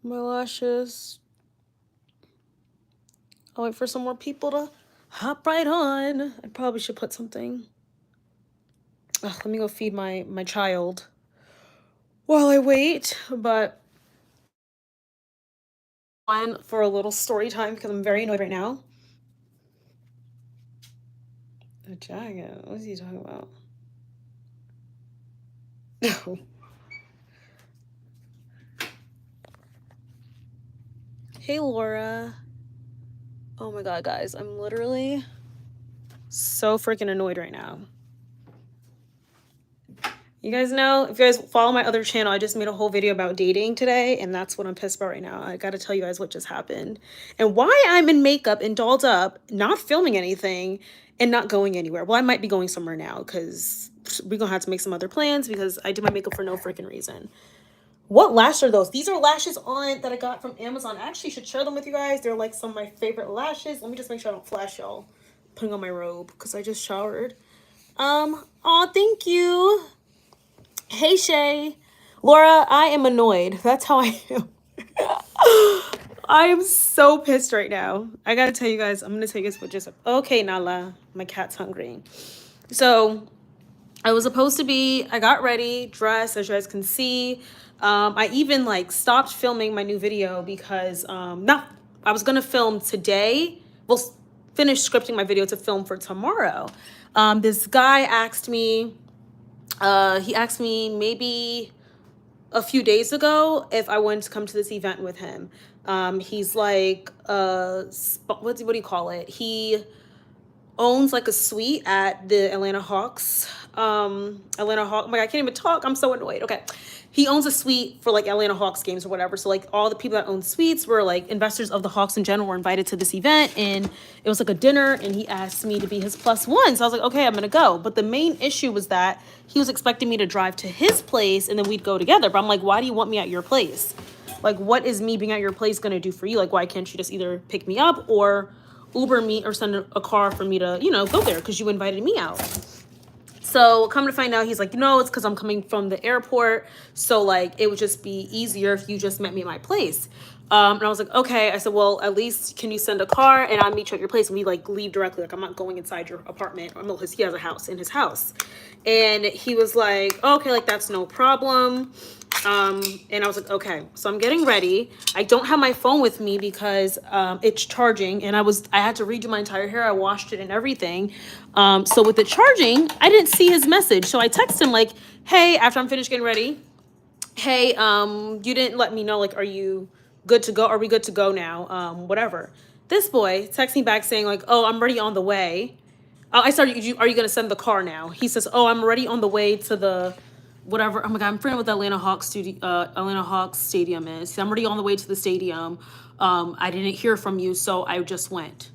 my lashes. I'll wait for some more people to hop right on. I probably should put something. Ugh, let me go feed my child while I wait. But on for a little story time because I'm very annoyed right now. A jacket? What is he talking about? No. Hey, Laura. Oh my god, guys. I'm literally so freaking annoyed right now. You guys know, if you guys follow my other channel, I just made a whole video about dating today, and that's what I'm pissed about right now. I gotta tell you guys what just happened and why I'm in makeup and dolled up, not filming anything and not going anywhere. Well, I might be going somewhere now because we're gonna have to make some other plans because I did my makeup for no freaking reason. What lashes are those? These are lashes on that I got from Amazon. I actually should share them with you guys. They're like some of my favorite lashes. Let me just make sure I don't flash y'all. Putting on my robe because I just showered. Aw, thank you. Hey, Shay. Laura, I am annoyed. That's how I am. I am so pissed right now. I gotta tell you guys, I'm gonna take this with just... Okay, Nala. My cat's hungry. So, I was supposed to be... I got ready, dressed, as you guys can see. I even, like, stopped filming my new video because... I was gonna film today. Well, finish scripting my video to film for tomorrow. This guy asked me... he asked me maybe a few days ago if I wanted to come to this event with him. He's like, what do you call it? He owns like a suite at the Atlanta Hawks. Oh my God, I can't even talk. I'm so annoyed. Okay. He owns a suite for like Atlanta Hawks games or whatever. So like all the people that own suites were like investors of the Hawks in general, were invited to this event, and it was like a dinner, and he asked me to be his +1. So I was like, okay, I'm gonna go. But the main issue was that he was expecting me to drive to his place and then we'd go together. But I'm like, why do you want me at your place? Like, what is me being at your place gonna do for you? Like, why can't you just either pick me up or Uber me or send a car for me to, you know, go there because you invited me out? So come to find out, he's like, no, it's because I'm coming from the airport. So like, it would just be easier if you just met me at my place. And I was like, okay. I said, well, at least can you send a car and I'll meet you at your place and we like leave directly. Like, I'm not going inside your apartment. He has a house in his house. And he was like, okay, like that's no problem. And I was like, okay. So I'm getting ready. I don't have my phone with me because it's charging, and I had to redo my entire hair. I washed it and everything. So with the charging, I didn't see his message. So I texted him like, hey, after I'm finished getting ready, hey, you didn't let me know, like, are you good to go? Are we good to go now? Whatever. This boy texts me back saying like, oh, I'm already on the way. I started, are you going to send the car now? He says, oh, I'm already on the way to the whatever. Oh my God, I'm forgetting what the Atlanta Hawks stadium is. I'm already on the way to the stadium. I didn't hear from you, so I just went.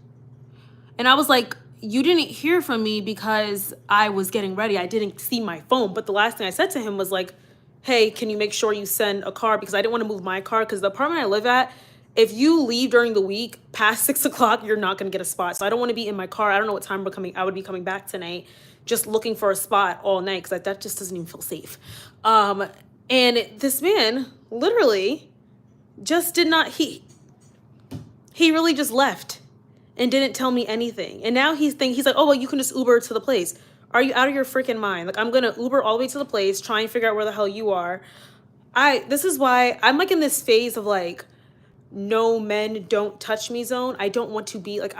And I was like, you didn't hear from me because I was getting ready. I didn't see my phone. But the last thing I said to him was like, hey, can you make sure you send a car? Because I didn't want to move my car because the apartment I live at, if you leave during the week past 6 o'clock, you're not going to get a spot. So I don't want to be in my car. I don't know what time I would be coming back tonight, just looking for a spot all night because that just doesn't even feel safe. And this man literally just did not, he really just left and didn't tell me anything. And now he's like, oh, well, you can just Uber to the place. Are you out of your freaking mind? Like, I'm going to Uber all the way to the place, try and figure out where the hell you are. This is why I'm like in this phase of like, no men don't touch me zone. I don't want to be like,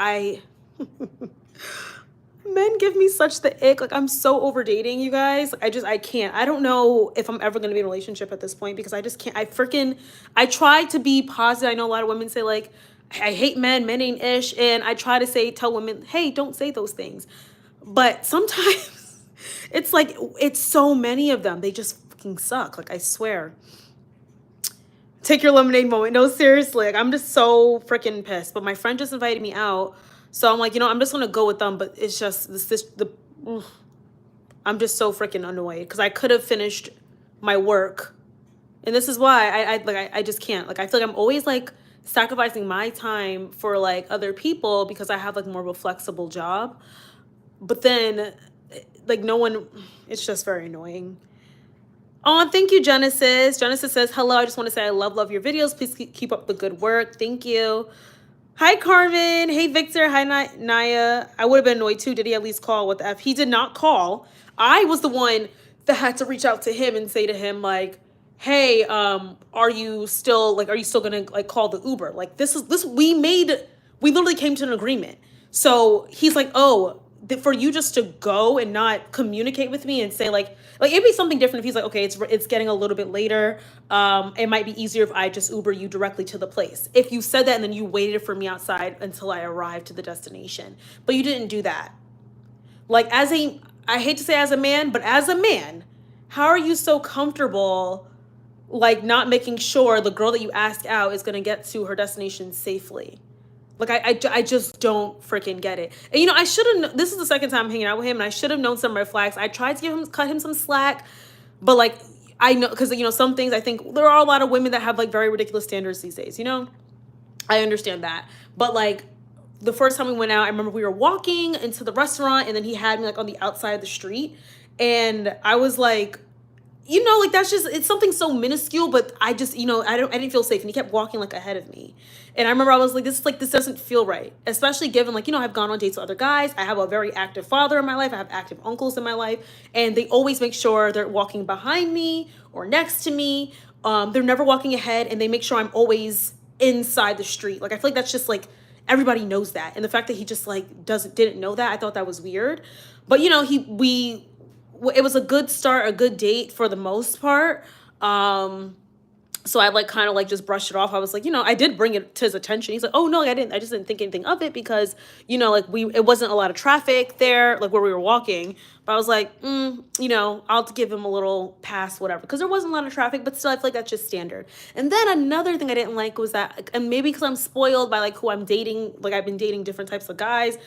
men give me such the ick. Like, I'm so over dating, you guys. Like, I can't. I don't know if I'm ever going to be in a relationship at this point because I just can't. I try to be positive. I know a lot of women say like, I hate men ain't ish. And I try to tell women, hey, don't say those things. But sometimes it's like, it's so many of them. They just fucking suck. Like, I swear. Take your lemonade moment. No, seriously. Like, I'm just so freaking pissed. But my friend just invited me out. So I'm like, you know, I'm just going to go with them. But it's just, I'm just so freaking annoyed. Because I could have finished my work. And this is why I just can't. Like, I feel like I'm always, like, sacrificing my time for, like, other people because I have, like, more of a flexible job. But then, like, no one, it's just very annoying. Oh, thank you, Genesis. Genesis says, hello, I just want to say I love your videos. Please keep up the good work. Thank you. Hi, Carmen. Hey, Victor. Hi, Naya. I would have been annoyed too. Did he at least call? What the F? He did not call. I was the one that had to reach out to him and say to him, like, hey, are you still gonna like call the Uber? Like, we literally came to an agreement. So he's like, oh, for you just to go and not communicate with me and say like it'd be something different if he's like, okay, it's getting a little bit later. It might be easier if I just Uber you directly to the place. If you said that and then you waited for me outside until I arrived to the destination, but you didn't do that. Like I hate to say as a man, but as a man, how are you so comfortable like not making sure the girl that you ask out is gonna get to her destination safely? Like I just don't freaking get it. And I should have. This is the second time I'm hanging out with him, and I should have known some red flags. I tried to cut him some slack, but like I know because some things I think there are a lot of women that have like very ridiculous standards these days. I understand that, but like the first time we went out, I remember we were walking into the restaurant, and then he had me like on the outside of the street, and I was like, like that's just it's something so minuscule, but I just I didn't feel safe, and he kept walking like ahead of me, and I remember I was like, this doesn't feel right, especially given like I've gone on dates with other guys. I have a very active father in my life. I have active uncles in my life, and they always make sure they're walking behind me or next to me. They're never walking ahead, and they make sure I'm always inside the street. Like I feel like that's just like everybody knows that, and the fact that he just like didn't know that, I thought that was weird. But it was a good start, a good date for the most part. So I like kind of like just brushed it off. I was like, I did bring it to his attention. He's like, oh no, I didn't. I just didn't think anything of it because, like it wasn't a lot of traffic there, like where we were walking. But I was like, I'll give him a little pass, whatever, because there wasn't a lot of traffic. But still, I feel like that's just standard. And then another thing I didn't like was that, and maybe because I'm spoiled by like who I'm dating, like I've been dating different types of guys.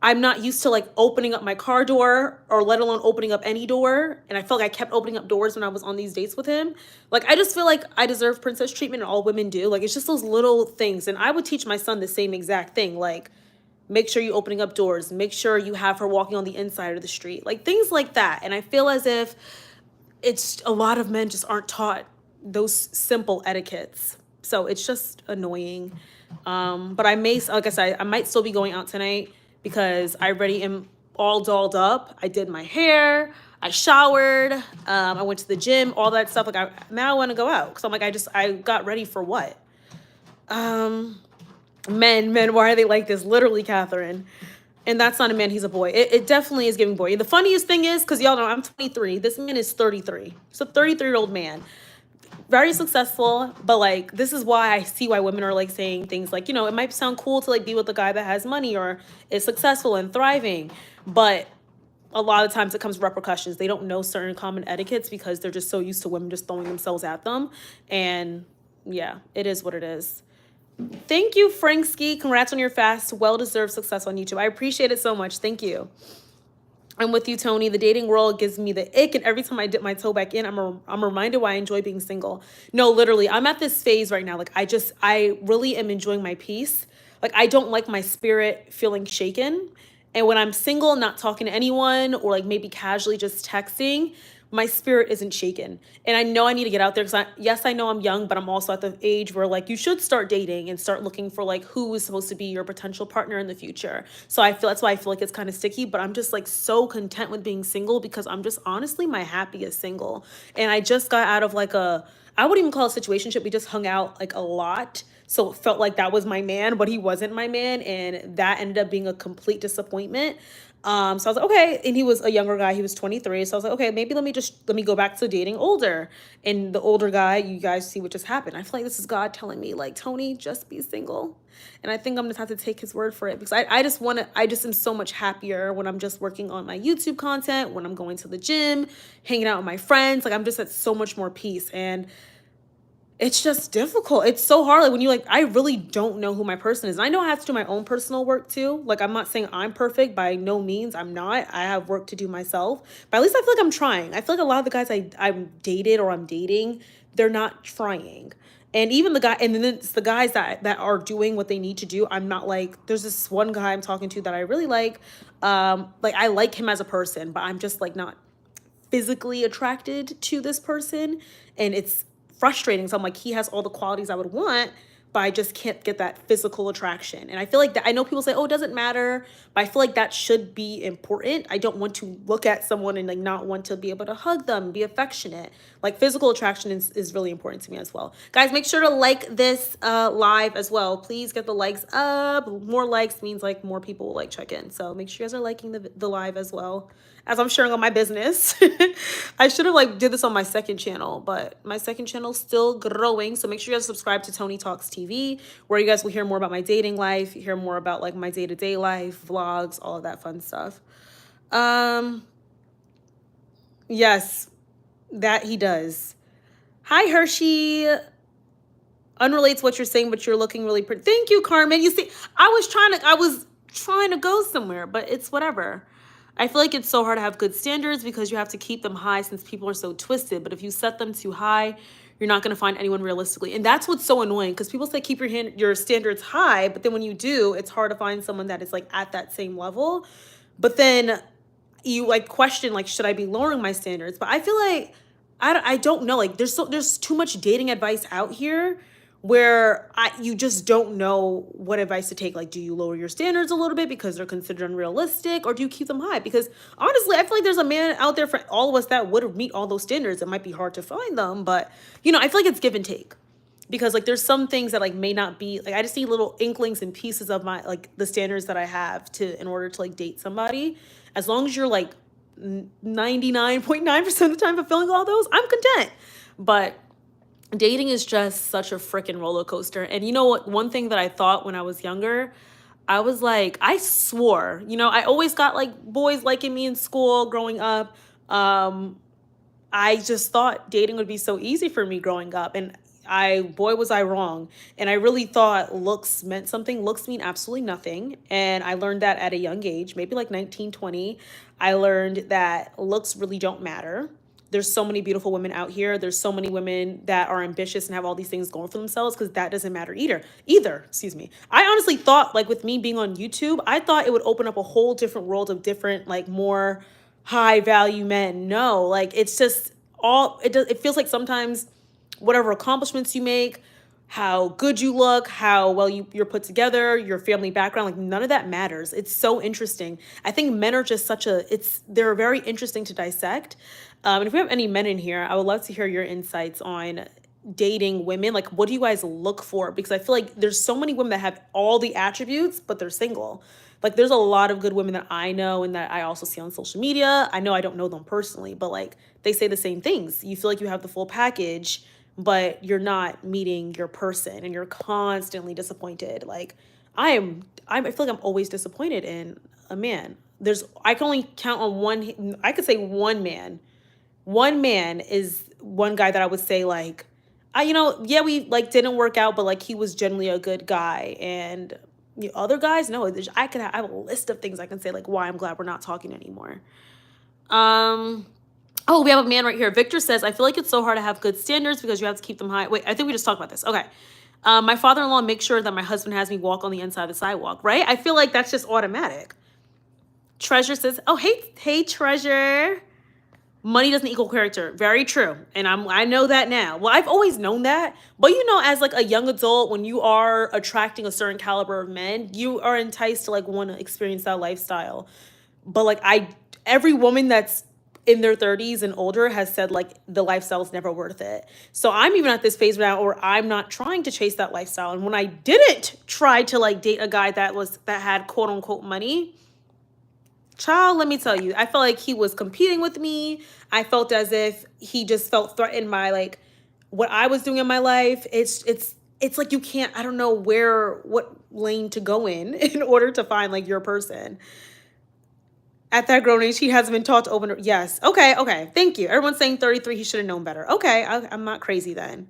I'm not used to like opening up my car door or let alone opening up any door. And I felt like I kept opening up doors when I was on these dates with him. Like, I just feel like I deserve princess treatment, and all women do. Like, it's just those little things. And I would teach my son the same exact thing. Like, make sure you're opening up doors. Make sure you have her walking on the inside of the street. Like, things like that. And I feel as if it's a lot of men just aren't taught those simple etiquettes. So it's just annoying. But like I said, I might still be going out tonight because I already am all dolled up. I did my hair, I showered, I went to the gym, all that stuff. Like now I want to go out because I'm like, I got ready for what? Men, why are they like this? Literally, Catherine. And that's not a man, he's a boy. It definitely is giving boy. And the funniest thing is, because y'all know I'm 23, this man is 33. He's a 33-year-old man. Very successful, but like this is why I see why women are like saying things like, it might sound cool to like be with a guy that has money or is successful and thriving, but a lot of times it comes with repercussions. They don't know certain common etiquettes because they're just so used to women just throwing themselves at them. And yeah, it is what it is. Thank you, Franksky. Congrats on your fast. Well-deserved success on YouTube. I appreciate it so much. Thank you. I'm with you, Tony. The dating world gives me the ick, and every time I dip my toe back in, I'm reminded why I enjoy being single. No, literally, I'm at this phase right now. Like I really am enjoying my peace. Like I don't like my spirit feeling shaken. And when I'm single, not talking to anyone, or like maybe casually just texting, my spirit isn't shaken. And I know I need to get out there because yes, I know I'm young, but I'm also at the age where like you should start dating and start looking for like who is supposed to be your potential partner in the future. So that's why I feel like it's kind of sticky, but I'm just like so content with being single because I'm just honestly my happiest single. And I just got out of like I wouldn't even call it a situationship. We just hung out like a lot. So it felt like that was my man, but he wasn't my man. And that ended up being a complete disappointment. So I was like, okay. And he was a younger guy. He was 23. So I was like, okay, maybe let me go back to dating older. And the older guy, you guys see what just happened. I feel like this is God telling me like, Tony, just be single. And I think I'm just have to take his word for it because I just am so much happier when I'm just working on my YouTube content, when I'm going to the gym, hanging out with my friends. Like I'm just at so much more peace. And it's just difficult. It's so hard. Like when I really don't know who my person is. And I know I have to do my own personal work too. Like I'm not saying I'm perfect. By no means. I'm not. I have work to do myself. But at least I feel like I'm trying. I feel like a lot of the guys I'm dated or I'm dating, they're not trying. And even and then it's the guys that are doing what they need to do. I'm not like, there's this one guy I'm talking to that I really like. Like I like him as a person, but I'm just like not physically attracted to this person, and it's frustrating. So I'm like, he has all the qualities I would want, but I just can't get that physical attraction. And I feel like that, I know people say, oh, it doesn't matter, but I feel like that should be important. I don't want to look at someone and like not want to be able to hug them, be affectionate. Like physical attraction is really important to me as well. Guys, make sure to like this live as well. Please get the likes up. More likes means like more people will like check in. So make sure you guys are liking the live as well, as I'm sharing on my business. I should have like did this on my second channel, but my second channel is still growing. So make sure you guys subscribe to Toni Talks TV, where you guys will hear more about my dating life, hear more about like my day-to-day life, vlogs, all of that fun stuff. Yes, that he does. Hi, Hershey. Unrelates what you're saying, but you're looking really pretty. Thank you, Carmen. You see, I was trying to go somewhere, but it's whatever. I feel like it's so hard to have good standards because you have to keep them high since people are so twisted. But if you set them too high, you're not going to find anyone realistically. And that's what's so annoying, because people say keep your standards high, but then when you do, it's hard to find someone that is like at that same level. But then you like question like, should I be lowering my standards? But I feel like I don't know, like there's too much dating advice out here where you just don't know what advice to take. Like, do you lower your standards a little bit because they're considered unrealistic, or do you keep them high? Because honestly, I feel like there's a man out there for all of us that would meet all those standards. It might be hard to find them, but I feel like it's give and take. Because like there's some things that like may not be like, I just need little inklings and pieces of my like the standards that I have to in order to like date somebody. As long as you're like 99.9% of the time fulfilling all those, I'm content. But dating is just such a freaking roller coaster. And you know what? One thing that I thought when I was younger, I was like, I swore, I always got like boys liking me in school growing up. I just thought dating would be so easy for me growing up. And boy, was I wrong. And I really thought looks meant something. Looks mean absolutely nothing. And I learned that at a young age, maybe like 19, 20. I learned that looks really don't matter. There's so many beautiful women out here. There's so many women that are ambitious and have all these things going for themselves, because that doesn't matter either. Excuse me. I honestly thought, like with me being on YouTube, I thought it would open up a whole different world of different, like more high value men. No, like it's just it feels like sometimes whatever accomplishments you make, how good you look, how well you're put together, your family background, like none of that matters. It's so interesting. I think men are just they're very interesting to dissect. And if we have any men in here, I would love to hear your insights on dating women. Like, what do you guys look for? Because I feel like there's so many women that have all the attributes, but they're single. Like, there's a lot of good women that I know and that I also see on social media. I know I don't know them personally, but like they say the same things. You feel like you have the full package, but you're not meeting your person and you're constantly disappointed. Like I feel like I'm always disappointed in a man. I can only count on I could say one man. One man is one guy that I would say like, yeah, we like didn't work out, but like he was generally a good guy. And the other guys, no, I have a list of things I can say like why I'm glad we're not talking anymore. Oh, we have a man right here. Victor says, I feel like it's so hard to have good standards because you have to keep them high. Wait, I think we just talked about this. Okay. My father-in-law makes sure that my husband has me walk on the inside of the sidewalk, right? I feel like that's just automatic. Treasure says, oh, hey, Treasure. Money doesn't equal character. Very true. And I know that now. Well, I've always known that. But as like a young adult, when you are attracting a certain caliber of men, you are enticed to like want to experience that lifestyle. But like every woman that's in their 30s and older has said like the lifestyle is never worth it. So I'm even at this phase now where I'm not trying to chase that lifestyle. And when I didn't try to like date a guy that had quote unquote money, child, let me tell you, I felt like he was competing with me. I felt as if he just felt threatened by like what I was doing in my life. It's like you can't, I don't know what lane to go in order to find like your person. At that grown age, he hasn't been taught to open her. Yes. Okay. Thank you. Everyone's saying 33, he should have known better. Okay, I'm not crazy then.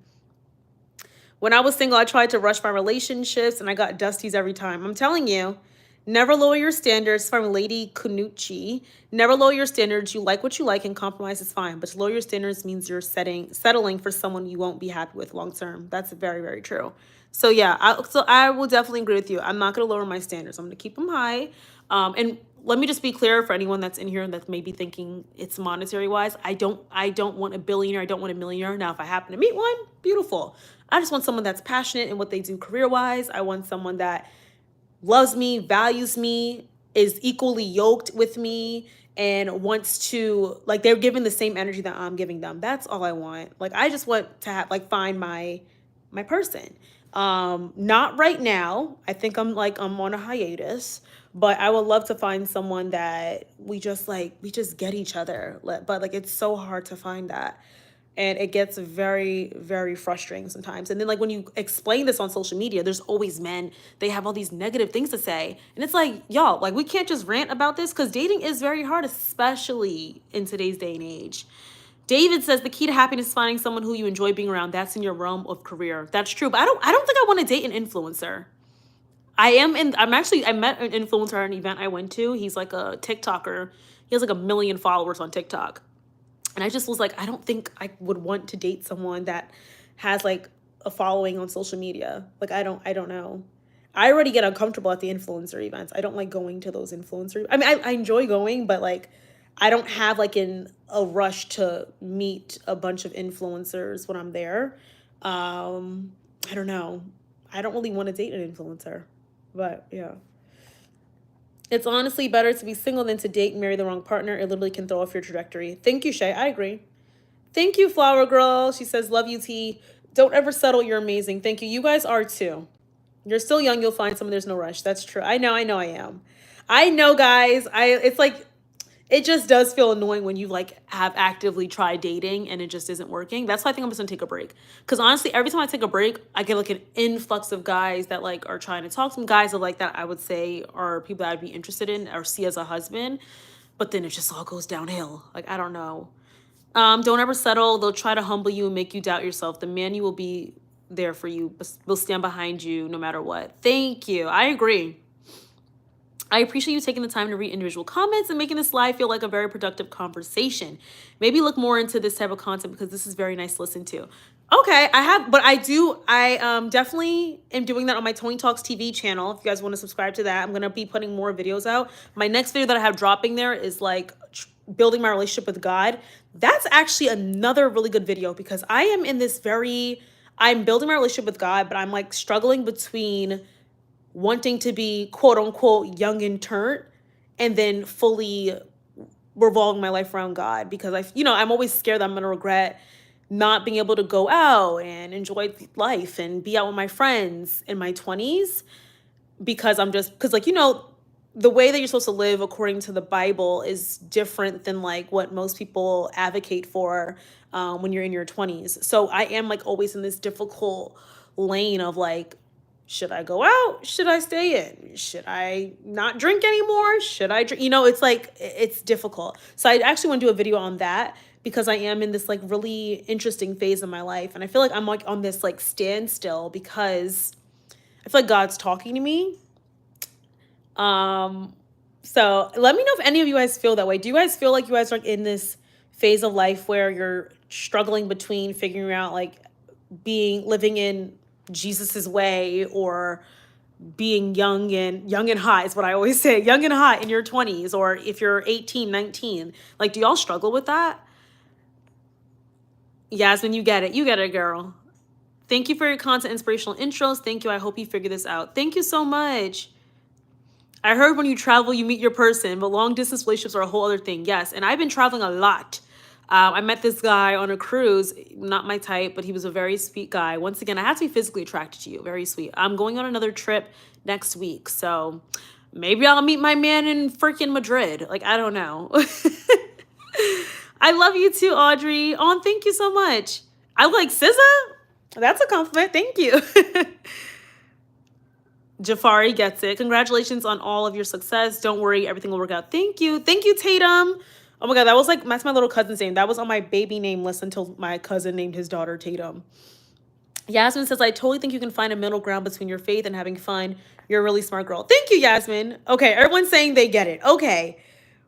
When I was single, I tried to rush my relationships and I got dusties every time. I'm telling you, never lower your standards. From Lady Kunuchi. Never lower your standards. You like what you like and compromise is fine. But to lower your standards means you're settling for someone you won't be happy with long term. That's very, very true. So yeah, I will definitely agree with you. I'm not going to lower my standards. I'm going to keep them high. And let me just be clear for anyone that's in here that's maybe thinking it's monetary wise. I don't want a billionaire. I don't want a millionaire. Now, if I happen to meet one, beautiful. I just want someone that's passionate in what they do career wise. I want someone that loves me, values me, is equally yoked with me, and wants to, like, they're giving the same energy that I'm giving them. That's all I want. Like, I just want to have, like, find my person. Not right now. I think I'm on a hiatus, but I would love to find someone that we just get each other. But like it's so hard to find that. And it gets very, very frustrating sometimes. And then like when you explain this on social media, there's always men. They have all these negative things to say. And it's like, y'all, like we can't just rant about this because dating is very hard, especially in today's day and age. David says the key to happiness is finding someone who you enjoy being around. That's in your realm of career. That's true. But I don't think I want to date an influencer. I met an influencer at an event I went to. He's like a TikToker. He has like 1 million followers on TikTok. And I just was like, I don't think I would want to date someone that has like a following on social media. Like I don't know. I already get uncomfortable at the influencer events. I don't like going to those influencer. I mean, I enjoy going, but like I don't have like a rush to meet a bunch of influencers when I'm there. I don't know. I don't really want to date an influencer. But yeah. It's honestly better to be single than to date and marry the wrong partner. It literally can throw off your trajectory. Thank you, Shay. I agree. Thank you, Flower Girl. She says, love you, T. Don't ever settle. You're amazing. Thank you. You guys are too. You're still young. You'll find someone. There's no rush. That's true. I know I am. I know, guys. It's like it just does feel annoying when you like have actively tried dating and it just isn't working. That's why I think I'm just gonna take a break. Because honestly, every time I take a break, I get like an influx of guys that like are trying to talk. Some guys that like that I would say are people that I'd be interested in or see as a husband. But then it just all goes downhill. Like I don't know. Don't ever settle. They'll try to humble you and make you doubt yourself. The man you will be there for you, will stand behind you no matter what. Thank you. I agree. I appreciate you taking the time to read individual comments and making this live feel like a very productive conversation. Maybe look more into this type of content because this is very nice to listen to. Okay, I definitely am doing that on my Tony Talks TV channel. If you guys want to subscribe to that, I'm going to be putting more videos out. My next video that I have dropping there is like building my relationship with God. That's actually another really good video because I'm building my relationship with God, but I'm like struggling between wanting to be quote unquote young and turnt and then fully revolving my life around God because I'm always scared that I'm going to regret not being able to go out and enjoy life and be out with my friends in my 20s because the way that you're supposed to live according to the Bible is different than like what most people advocate for when you're in your 20s. So I am like always in this difficult lane of like, should I go out? Should I stay in? Should I not drink anymore? Should I drink? It's like, it's difficult. So I actually want to do a video on that because I am in this like really interesting phase of my life. And I feel like I'm like on this like standstill because I feel like God's talking to me. So let me know if any of you guys feel that way. Do you guys feel like you guys are like in this phase of life where you're struggling between figuring out like living in Jesus's way or being young and hot is what I always say, young and hot in your 20s, or if you're 18, 19, like, do y'all struggle with that? Yasmin, you get it, girl. Thank you for your content, inspirational intros. Thank you. I hope you figure this out. Thank you so much. I heard when you travel, you meet your person, but long distance relationships are a whole other thing. Yes. And I've been traveling a lot. I met this guy on a cruise, not my type, but he was a very sweet guy. Once again, I have to be physically attracted to you. Very sweet. I'm going on another trip next week. So maybe I'll meet my man in freaking Madrid. Like, I don't know. I love you too, Audrey. Oh, thank you so much. I like SZA. That's a compliment. Thank you. Jafari gets it. Congratulations on all of your success. Don't worry. Everything will work out. Thank you. Thank you, Tatum. Oh my God, that's my little cousin's name. That was on my baby name list until my cousin named his daughter Tatum. Yasmin says, I totally think you can find a middle ground between your faith and having fun. You're a really smart girl. Thank you, Yasmin. Okay, everyone's saying they get it. Okay.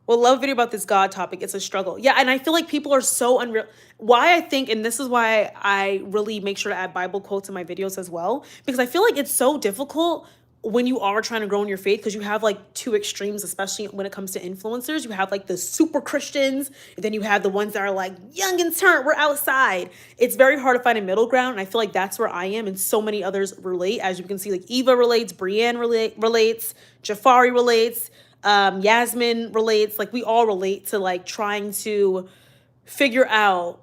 Well, love video about this God topic. It's a struggle. Yeah, and I feel like people are so unreal. Why I think, and this is why I really make sure to add Bible quotes in my videos as well, because I feel like it's so difficult when you are trying to grow in your faith, because you have like two extremes, especially when it comes to influencers. You have like the super Christians, and then you have the ones that are like young and turnt, we're outside. It's very hard to find a middle ground, and I feel like that's where I am, and so many others relate. As you can see, like Eva relates, Brienne relates, Jafari relates, Yasmin relates. Like we all relate to like trying to figure out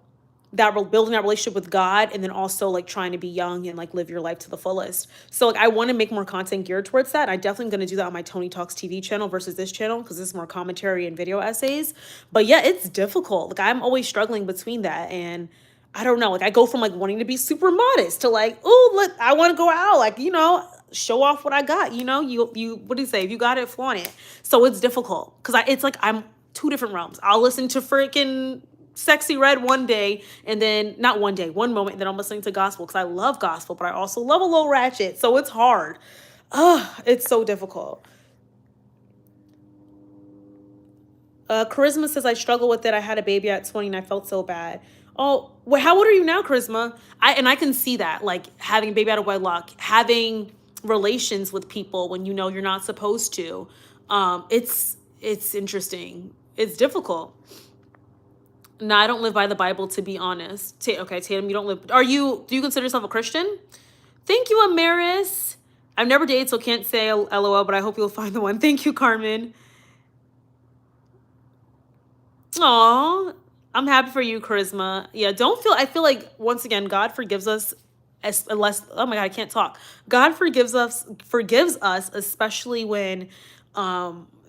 that building that relationship with God, and then also like trying to be young and like live your life to the fullest. So like I want to make more content geared towards that. I definitely going to do that on my Tony Talks TV channel versus this channel, because this is more commentary and video essays. But yeah, it's difficult. Like I'm always struggling between that, and I don't know. Like I go from like wanting to be super modest to like, oh look, I want to go out, like, you know, show off what I got. You know, you what do you say? If you got it, flaunt it. So it's difficult because it's like I'm two different realms. I'll listen to freaking Sexy Red one day, and then not one day, one moment, and then I'm listening to gospel because I love gospel, but I also love a little ratchet. So it's hard. It's so difficult. Charisma says, I struggle with it. I had a baby at 20 and I felt so bad. Oh, well, how old are you now, Charisma? I can see that, like having a baby out of wedlock, having relations with people when you know you're not supposed to. It's interesting. It's difficult. No, I don't live by the Bible, to be honest. Okay, Tatum, you don't live. Do you consider yourself a Christian? Thank you, Amaris. I've never dated, so can't say LOL, but I hope you'll find the one. Thank you, Carmen. Aw, I'm happy for you, Charisma. Yeah, I feel like, once again, God forgives us unless, oh my God, I can't talk. God forgives us, especially when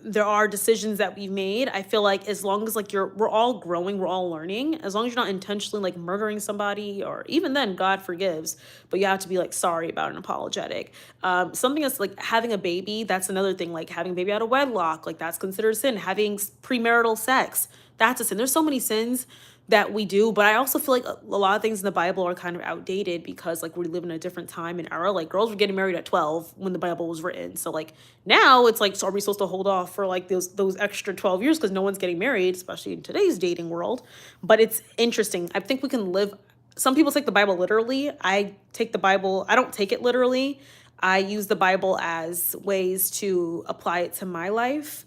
there are decisions that we've made. I feel like as long as like we're all growing, we're all learning, as long as you're not intentionally like murdering somebody, or even then God forgives, but you have to be like sorry about it and apologetic. Something that's like having a baby, that's another thing. Like having a baby out of wedlock, like that's considered sin. Having premarital sex, that's a sin. There's so many sins that we do, but I also feel like a lot of things in the Bible are kind of outdated because like we live in a different time and era. Like girls were getting married at 12 when the Bible was written. So like now it's like, so are we supposed to hold off for like those extra 12 years because no one's getting married, especially in today's dating world? But it's interesting. I think we can live, some people take the Bible literally. I don't take it literally. I use the Bible as ways to apply it to my life.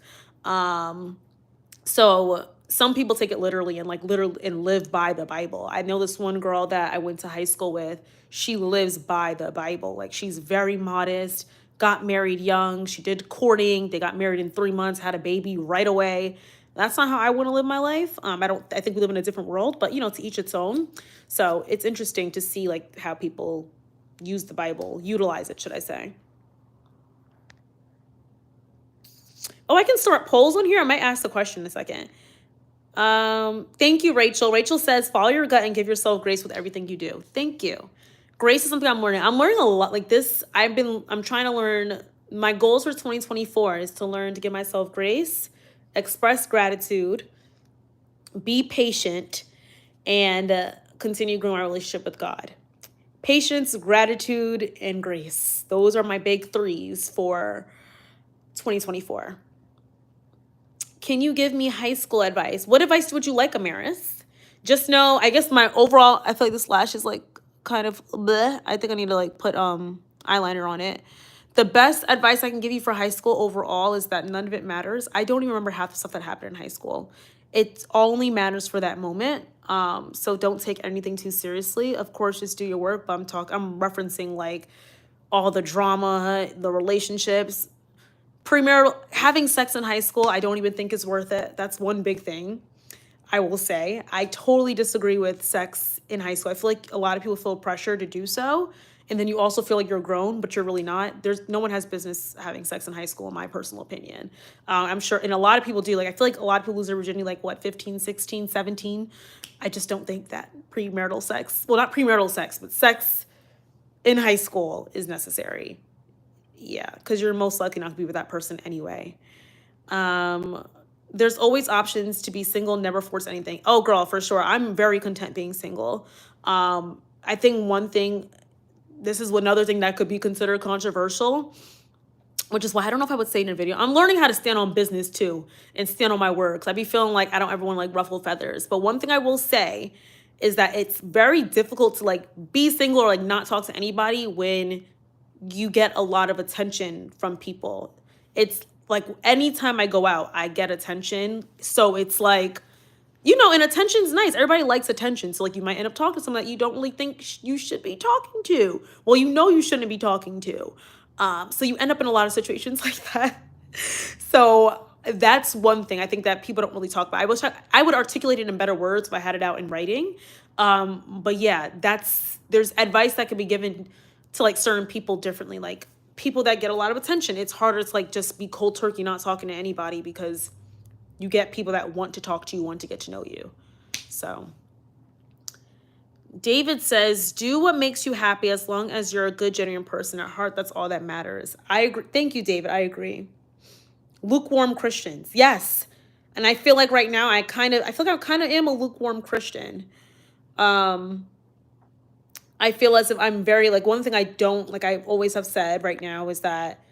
So some people take it literally and live by the Bible. I know this one girl that I went to high school with, she lives by the Bible. Like she's very modest, got married young. She did courting. They got married in 3 months, had a baby right away. That's not how I want to live my life. I think we live in a different world, but you know, to each its own. So it's interesting to see like how people use the Bible, utilize it, should I say. Oh, I can start polls on here. I might ask the question in a second. Thank you, Rachel. Rachel says, follow your gut and give yourself grace with everything you do. Thank you. Grace is something I'm learning. I'm learning a lot like this. I'm trying to learn. My goals for 2024 is to learn to give myself grace, express gratitude, be patient, and continue growing my relationship with God. Patience, gratitude, and grace. Those are my big threes for 2024. Can you give me high school advice? What advice would you like, Amaris? Just know, I guess my overall, I feel like this lash is like kind of bleh. I think I need to like put eyeliner on it. The best advice I can give you for high school overall is that none of it matters. I don't even remember half the stuff that happened in high school. It only matters for that moment. So don't take anything too seriously. Of course, just do your work, but I'm referencing like all the drama, the relationships, premarital, having sex in high school, I don't even think is worth it. That's one big thing I will say. I totally disagree with sex in high school. I feel like a lot of people feel pressure to do so. And then you also feel like you're grown, but you're really not. No one has business having sex in high school, in my personal opinion. I'm sure, and a lot of people do. Like, I feel like a lot of people lose their virginity, like, what, 15, 16, 17? I just don't think that premarital sex, well, not premarital sex, but sex in high school is necessary. Yeah, because you're most likely not to be with that person anyway. There's always options to be single, never force anything. Oh, girl, for sure. I'm very content being single. I think one thing, this is another thing that could be considered controversial, which is why I don't know if I would say it in a video. I'm learning how to stand on business too and stand on my word, because I be feeling like I don't ever want to like ruffle feathers. But one thing I will say is that it's very difficult to like be single or like not talk to anybody when you get a lot of attention from people. It's like anytime I go out, I get attention. So it's like, and attention's nice. Everybody likes attention. So like you might end up talking to someone that you don't really think you should be talking to. Well, you shouldn't be talking to. So you end up in a lot of situations like that. So that's one thing I think that people don't really talk about. I would articulate it in better words if I had it out in writing. But yeah, there's advice that can be given to like certain people differently. Like people that get a lot of attention, it's harder to like just be cold turkey, not talking to anybody, because you get people that want to talk to you, want to get to know you. So David says, do what makes you happy as long as you're a good, genuine person at heart. That's all that matters. I agree. Thank you, David. I agree. Lukewarm Christians. Yes. And I feel like right now I feel like I kind of am a lukewarm Christian. I feel as if I'm very, like, one thing I don't, like I always have said right now is that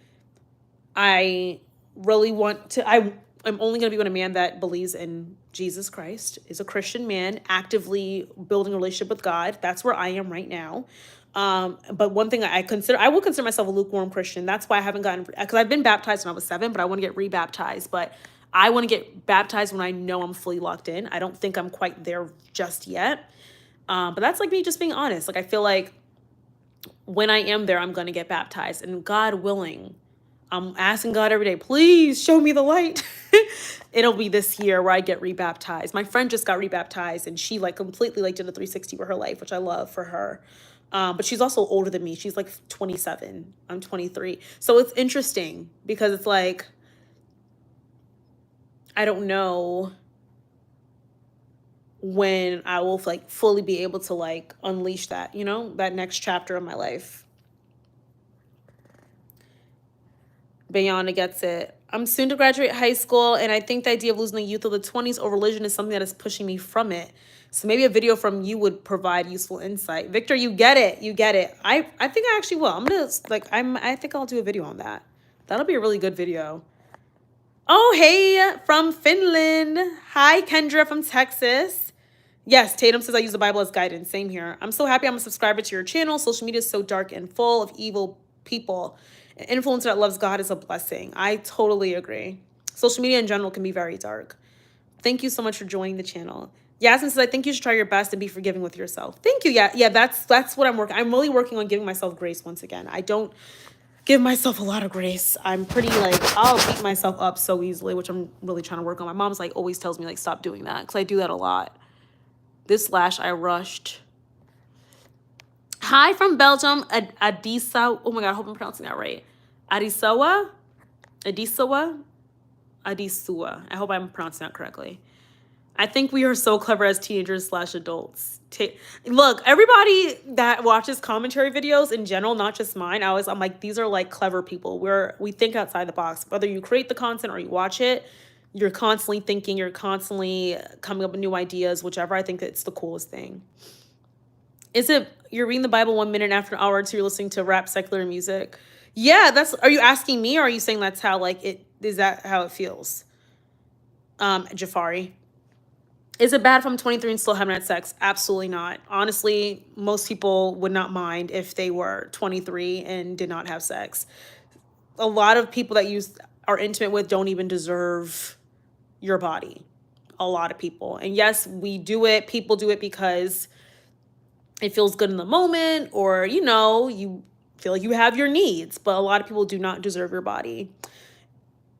I really want to, I'm only going to be with a man that believes in Jesus Christ, is a Christian man, actively building a relationship with God. That's where I am right now. But one thing I will consider myself a lukewarm Christian. That's why I haven't gotten, because I've been baptized when I was 7, but I want to get rebaptized. But I want to get baptized when I know I'm fully locked in. I don't think I'm quite there just yet. But that's like me just being honest. Like I feel like when I am there, I'm going to get baptized, and God willing, I'm asking God every day, please show me the light. It'll be this year where I get rebaptized. My friend just got rebaptized, and she like completely like did a 360 with her life, which I love for her. But she's also older than me. She's like 27. I'm 23. So it's interesting because it's like, I don't know when I will like fully be able to like unleash that, that next chapter of my life. Bayana gets it. I'm soon to graduate high school, and I think the idea of losing the youth of the 20s over religion is something that is pushing me from it. So maybe a video from you would provide useful insight. Victor, you get it. You get it. I think I actually will. I think I'll do a video on that. That'll be a really good video. Oh, hey, from Finland. Hi, Kendra from Texas. Yes, Tatum says I use the Bible as guidance. Same here. I'm so happy I'm a subscriber to your channel. Social media is so dark and full of evil people. An influencer that loves God is a blessing. I totally agree. Social media in general can be very dark. Thank you so much for joining the channel. Yasmin says, I think you should try your best and be forgiving with yourself. Thank you. Yeah, that's what I'm working. I'm really working on giving myself grace once again. I don't give myself a lot of grace. I'm pretty like, I'll beat myself up so easily, which I'm really trying to work on. My mom's like always tells me like, stop doing that, because I do that a lot. This lash I rushed. Hi from Belgium, Adisa. Oh my God, I hope I'm pronouncing that right. Adisawa? Adisua? I hope I'm pronouncing that correctly. I think we are so clever as teenagers / adults. Look, everybody that watches commentary videos in general, not just mine, I'm like, these are like clever people. We think outside the box. Whether you create the content or you watch it, you're constantly thinking, you're constantly coming up with new ideas, whichever. I think it's the coolest thing. Is it you're reading the Bible 1 minute after an hour or two, you're listening to rap secular music? Yeah, are you asking me, or are you saying that's how is that how it feels? Jafari. Is it bad if I'm 23 and still haven't had sex? Absolutely not. Honestly, most people would not mind if they were 23 and did not have sex. A lot of people that are intimate with don't even deserve your body. A lot of people. And yes, we do it. People do it because it feels good in the moment, or, you feel like you have your needs. But a lot of people do not deserve your body.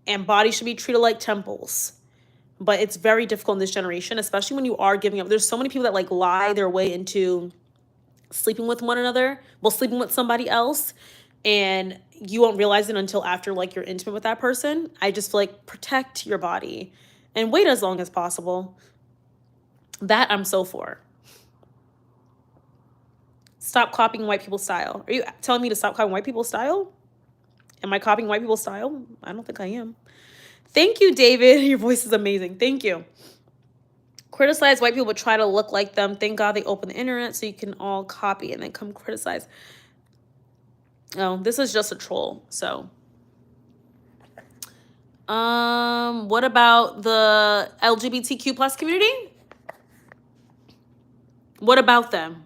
And bodies should be treated like temples. But it's very difficult in this generation, especially when you are giving up. There's so many people that like lie their way into sleeping with one another, sleeping with somebody else, and you won't realize it until after like you're intimate with that person. I just feel like protect your body and wait as long as possible. That I'm so for. Stop copying white people's style. Are you telling me to stop copying white people's style? Am I copying white people's style? I don't think I am. Thank you, David. Your voice is amazing. Thank you. Criticize white people, but try to look like them. Thank God they open the internet so you can all copy and then come criticize. Oh, this is just a troll. So, what about the LGBTQ plus community? What about them?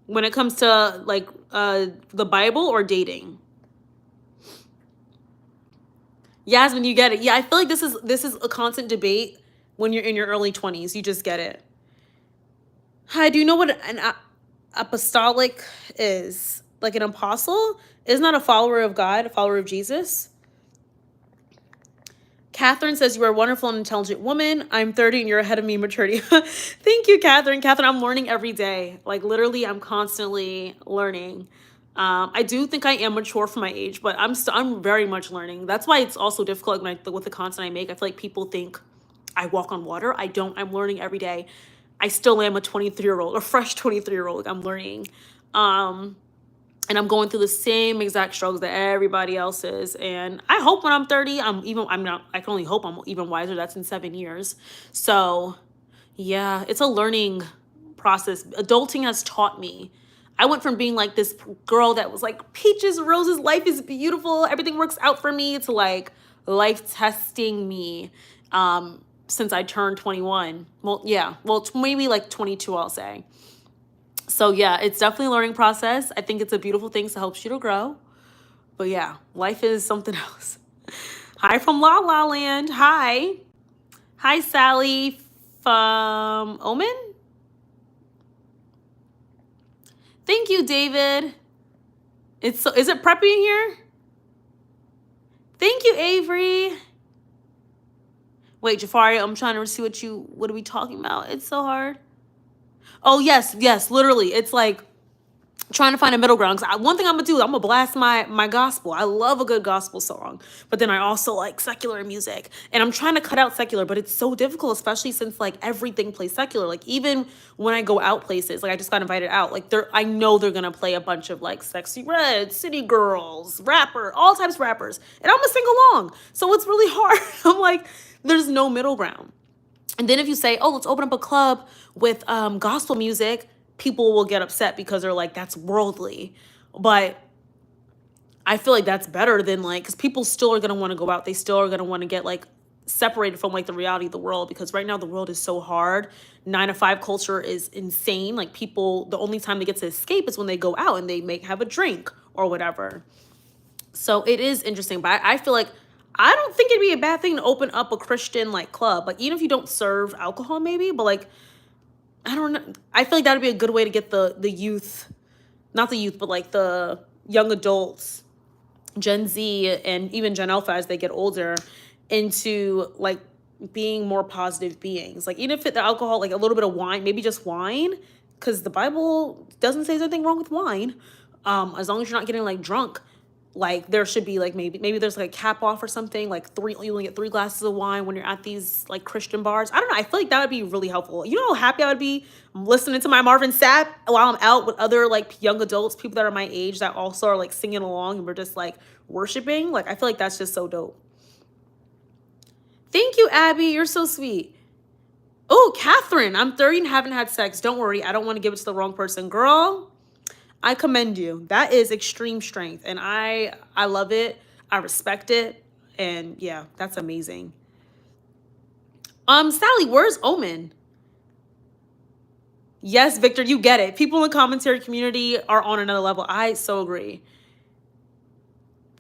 when it comes to like the Bible or dating? Yasmin, you get it. Yeah, I feel like this is a constant debate when you're in your early 20s. You just get it. Hi, do you know what an apostolic is? Like an apostle is not a follower of God, a follower of Jesus. Catherine says, you are a wonderful and intelligent woman. I'm 30 and you're ahead of me in maturity. Thank you, Catherine. Catherine, I'm learning every day. Like literally, I'm constantly learning. I do think I am mature for my age, but I'm very much learning. That's why it's also difficult with the content I make. I feel like people think I walk on water. I don't. I'm learning every day. I still am a 23-year-old, a fresh 23-year-old. I'm learning. And I'm going through the same exact struggles that everybody else is. And I hope when I'm 30, I can only hope I'm even wiser. That's in 7 years. So yeah, it's a learning process. Adulting has taught me. I went from being like this girl that was like peaches, roses, life is beautiful, everything works out for me, to like life testing me since I turned 21. Well, yeah, well, maybe like 22, I'll say. So yeah, it's definitely a learning process. I think it's a beautiful thing, so it helps you to grow. But yeah, life is something else. Hi from La La Land. Hi. Hi, Sally from Omen. Thank you, David. Is it preppy in here? Thank you, Avery. Wait, Jafari, I'm trying to see what are we talking about? It's so hard. Oh, yes, literally. It's like trying to find a middle ground. Cause one thing I'm gonna do, I'm gonna blast my gospel. I love a good gospel song, but then I also like secular music, and I'm trying to cut out secular, but it's so difficult, especially since like everything plays secular. Like even when I go out places, like I just got invited out, like I know they're gonna play a bunch of like Sexy Red, City Girls, rapper, all types of rappers, and I'm gonna sing along. So it's really hard. I'm like, there's no middle ground. And then if you say, oh, let's open up a club with gospel music, people will get upset because they're like, that's worldly. But I feel like that's better than like, because people still are going to want to go out. They still are going to want to get like separated from like the reality of the world, because right now the world is so hard. 9 to 5 culture is insane. Like people, the only time they get to escape is when they go out and they have a drink or whatever. So it is interesting, but I feel like I don't think it'd be a bad thing to open up a Christian like club. Like even if you don't serve alcohol, maybe, but like I don't know. I feel like that'd be a good way to get the youth, not the youth, but like the young adults, Gen Z and even Gen Alpha as they get older, into like being more positive beings. Like even if the alcohol, like a little bit of wine, maybe just wine, because the Bible doesn't say there's anything wrong with wine, as long as you're not getting like drunk. Like there should be like maybe there's like a cap off or something, like you only get 3 glasses of wine when you're at these like Christian bars. I don't know, I feel like that would be really helpful. You know how happy I would be listening to my Marvin Sapp while I'm out with other like young adults, people that are my age that also are like singing along and we're just like worshiping. Like I feel like that's just so dope. Thank you, Abby, you're so sweet. Oh, Catherine, I'm 30 and haven't had sex. Don't worry, I don't want to give it to the wrong person. Girl, I commend you. That is extreme strength, and I love it. I respect it, and yeah, that's amazing. Sally, where's Omen? Yes, Victor, you get it. People in the commentary community are on another level. I so agree.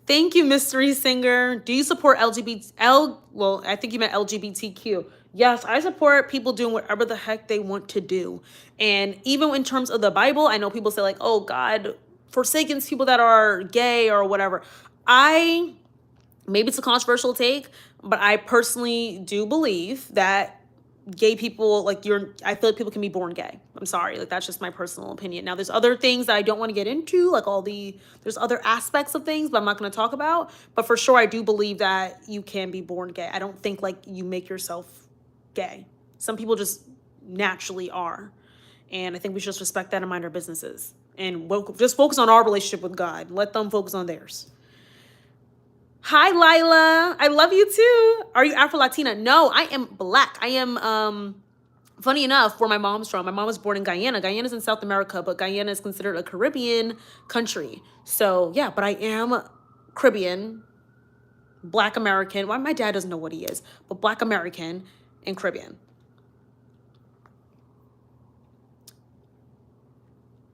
Thank you, Mystery Singer. Do you support well, I think you meant LGBTQ. Yes, I support people doing whatever the heck they want to do. And even in terms of the Bible, I know people say like, oh, God forsakens people that are gay or whatever. Maybe it's a controversial take, but I personally do believe that gay people, like I feel like people can be born gay. I'm sorry, like that's just my personal opinion. Now there's other things that I don't want to get into, like there's other aspects of things, but I'm not going to talk about. But for sure, I do believe that you can be born gay. I don't think like you make yourself gay. Some people just naturally are. And I think we should just respect that and mind our businesses. And just focus on our relationship with God. Let them focus on theirs. Hi, Lila. I love you too. Are you Afro-Latina? No, I am Black. I am, funny enough, where my mom's from. My mom was born in Guyana. Guyana's in South America, but Guyana is considered a Caribbean country. So, yeah, but I am Caribbean, Black American. Well, my dad doesn't know what he is, but Black American and Caribbean.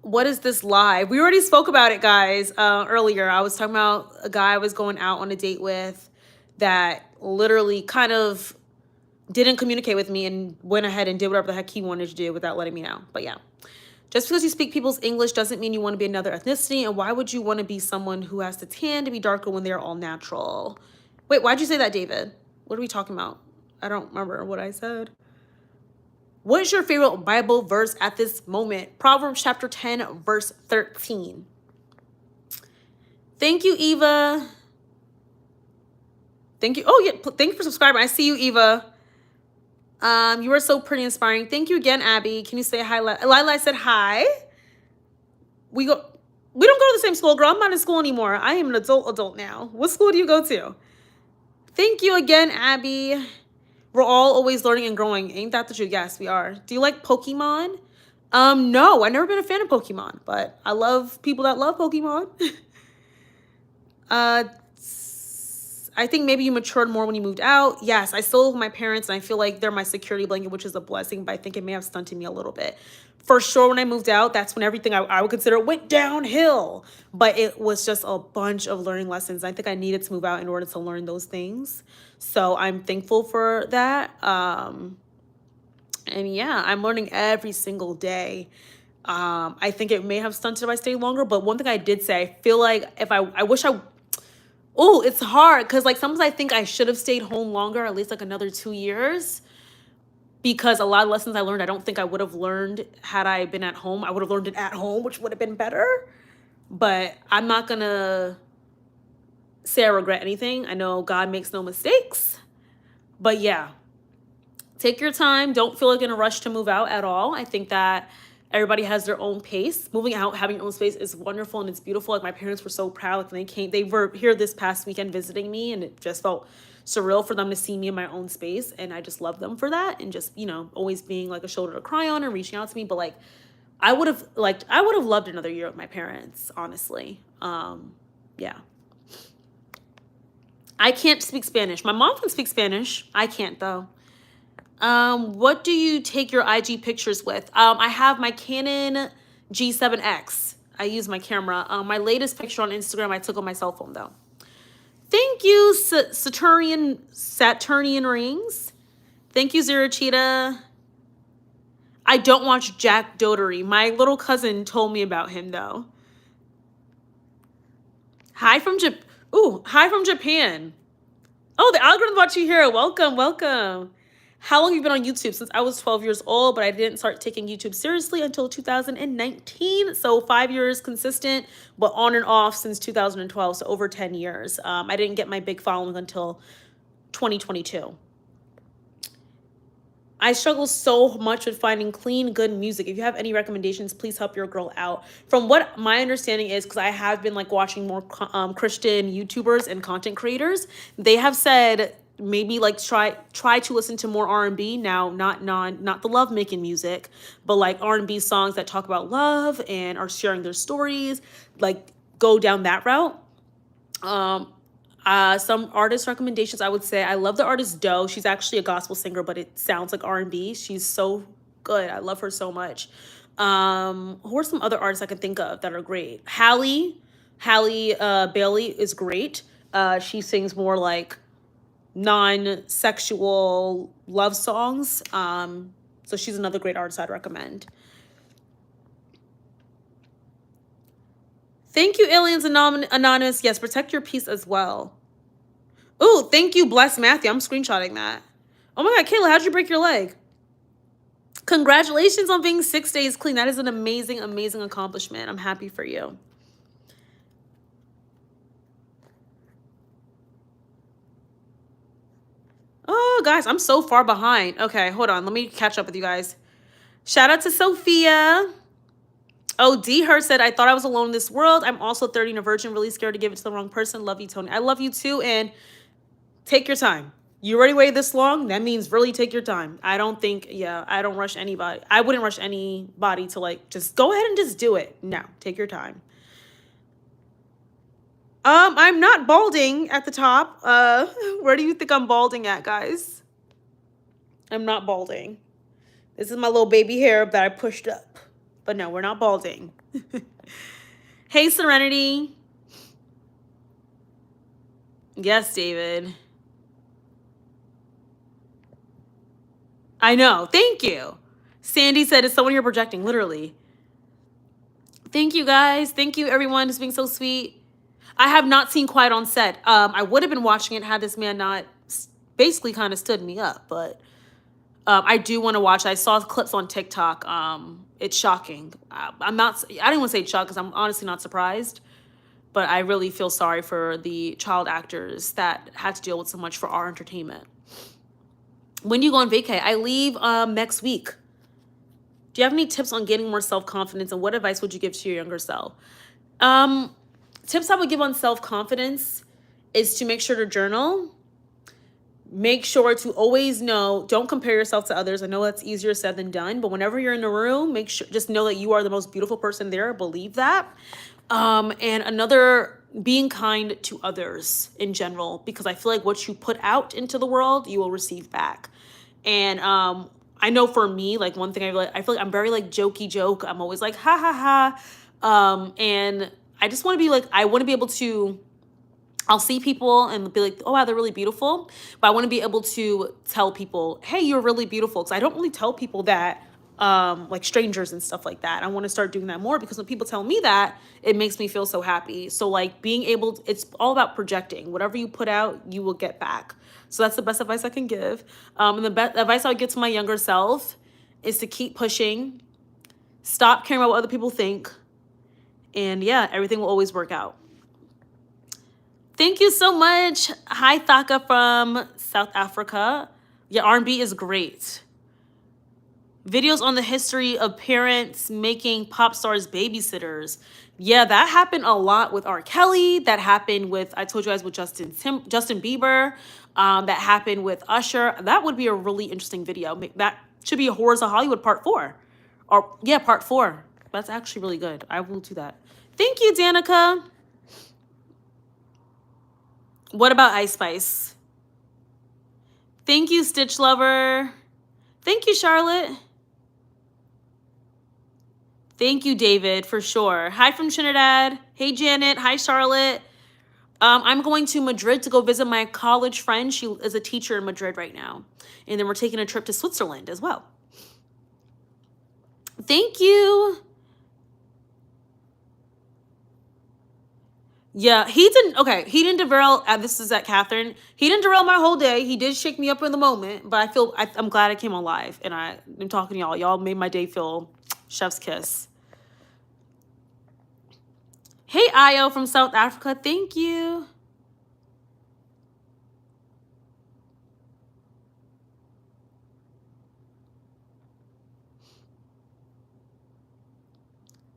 What is this live? We already spoke about it, guys, earlier. I was talking about a guy I was going out on a date with that literally kind of didn't communicate with me and went ahead and did whatever the heck he wanted to do without letting me know. But yeah, just because you speak people's English doesn't mean you want to be another ethnicity. And why would you want to be someone who has to tan to be darker when they're all natural? Wait, why'd you say that, David? What are we talking about? I don't remember what I said. What is your favorite Bible verse at this moment? Proverbs chapter 10, verse 13. Thank you, Eva. Thank you. Oh, yeah. Thank you for subscribing. I see you, Eva. You are so pretty, inspiring. Thank you again, Abby. Can you say hi? Lila said hi. We don't go to the same school, girl. I'm not in school anymore. I am an adult now. What school do you go to? Thank you again, Abby. We're all always learning and growing. Ain't that the truth? Yes, we are. Do you like Pokemon? No, I've never been a fan of Pokemon, but I love people that love Pokemon. I think maybe you matured more when you moved out. Yes, I still live with my parents, and I feel like they're my security blanket, which is a blessing, but I think it may have stunted me a little bit. For sure, when I moved out, that's when everything I would consider went downhill. But it was just a bunch of learning lessons. I think I needed to move out in order to learn those things. So I'm thankful for that. And yeah, I'm learning every single day. I think it may have stunted if I stayed longer. But one thing I did say, I feel like if I wish I... Oh, it's hard because like sometimes I think I should have stayed home longer, at least like another 2 years, because a lot of lessons I learned, I don't think I would have learned had I been at home. I would have learned it at home, which would have been better. But I'm not going to say I regret anything. I know God makes no mistakes. But yeah, take your time. Don't feel like in a rush to move out at all. I think that everybody has their own pace. Moving out, having your own space is wonderful and it's beautiful. Like my parents were so proud. Like when they were here this past weekend visiting me, and it just felt surreal for them to see me in my own space. And I just love them for that. And just, always being like a shoulder to cry on and reaching out to me. But like, I would have loved another year with my parents, honestly. Yeah. I can't speak Spanish. My mom can speak Spanish. I can't though. What do you take your IG pictures with? I have my Canon G7X. I use my camera. My latest picture on Instagram I took on my cell phone though. Thank you, Saturnian Rings. Thank you, Zero Cheetah. I don't watch Jack Doherty. My little cousin told me about him though. Hi from Japan. Oh, the algorithm brought you here. Welcome, welcome. How long have you been on YouTube? Since I was 12 years old, but I didn't start taking YouTube seriously until 2019. So 5 years consistent, but on and off since 2012. So over 10 years. I didn't get my big following until 2022. I struggle so much with finding clean, good music. If you have any recommendations, please help your girl out. From what my understanding is, because I have been like watching more Christian YouTubers and content creators, they have said maybe like try to listen to more R&B now, not the love making music, but like R&B songs that talk about love and are sharing their stories, like go down that route. Some artist recommendations, I would say I love the artist Doe. She's actually a gospel singer, but it sounds like R&B. She's so good. I love her so much. Who are some other artists I can think of that are great? Halle Bailey is great. She sings more like non-sexual love songs. So she's another great artist I'd recommend. Thank you, Aliens Anonymous. Yes, protect your peace as well. Oh, thank you, Bless Matthew. I'm screenshotting that. Oh my God, Kayla, how'd you break your leg? Congratulations on being 6 days clean. That is an amazing, amazing accomplishment. I'm happy for you. Oh, guys, I'm so far behind. Okay, hold on. Let me catch up with you guys. Shout out to Sophia. Oh, D. Hurt said, I thought I was alone in this world. I'm also 30 and a virgin, really scared to give it to the wrong person. Love you, Tony. I love you too, and take your time. You already waited this long? That means really take your time. I don't rush anybody. I wouldn't rush anybody to like, just go ahead and just do it. No, take your time. I'm not balding at the top. Where do you think I'm balding at, guys? I'm not balding. This is my little baby hair that I pushed up. But no, we're not balding. Hey, Serenity. Yes, David. I know. Thank you. Sandy said, is someone here projecting? Literally. Thank you, guys. Thank you, everyone, who's being so sweet. I have not seen Quiet on Set. I would have been watching it had this man not basically kind of stood me up, but I do want to watch. I saw clips on TikTok. It's shocking. I'm not. I didn't want to say shocked because I'm honestly not surprised, but I really feel sorry for the child actors that had to deal with so much for our entertainment. When do you go on vacay? I leave next week. Do you have any tips on gaining more self-confidence, and what advice would you give to your younger self? Tips I would give on self-confidence is to make sure to journal. Make sure to always know, don't compare yourself to others. I know that's easier said than done, but whenever you're in a room, make sure, just know that you are the most beautiful person there. Believe that. And another, being kind to others in general, because I feel like what you put out into the world, you will receive back. And I know for me, like one thing I feel like I'm very like jokey joke. I'm always like, ha ha ha. And I just want to be like, I want to be able to, I'll see people and be like, oh, wow, they're really beautiful. But I want to be able to tell people, hey, you're really beautiful. Because I don't really tell people that, like strangers and stuff like that. I want to start doing that more because when people tell me that, it makes me feel so happy. So like being able to, it's all about projecting. Whatever you put out, you will get back. So that's the best advice I can give. And the best advice I would give to my younger self is to keep pushing, stop caring about what other people think. And yeah, everything will always work out. Thank you so much. Hi, Thaka from South Africa. Yeah, R&B is great. Videos on the history of parents making pop stars babysitters. Yeah, that happened a lot with R. Kelly. That happened with, I told you guys, with Justin Bieber. That happened with Usher. That would be a really interesting video. That should be a Horrors of Hollywood part 4. Or, yeah, part 4. That's actually really good. I will do that. Thank you, Danica. What about Ice Spice? Thank you, Stitch Lover. Thank you, Charlotte. Thank you, David, for sure. Hi from Trinidad. Hey, Janet. Hi, Charlotte. I'm going to Madrid to go visit my college friend. She is a teacher in Madrid right now. And then we're taking a trip to Switzerland as well. Thank you. Yeah, he didn't, okay, he didn't derail, this is at Catherine. He didn't derail my whole day. He did shake me up in the moment, but I'm glad I came alive. And I'm talking to y'all. Y'all made my day feel chef's kiss. Hey, Ayo from South Africa. Thank you.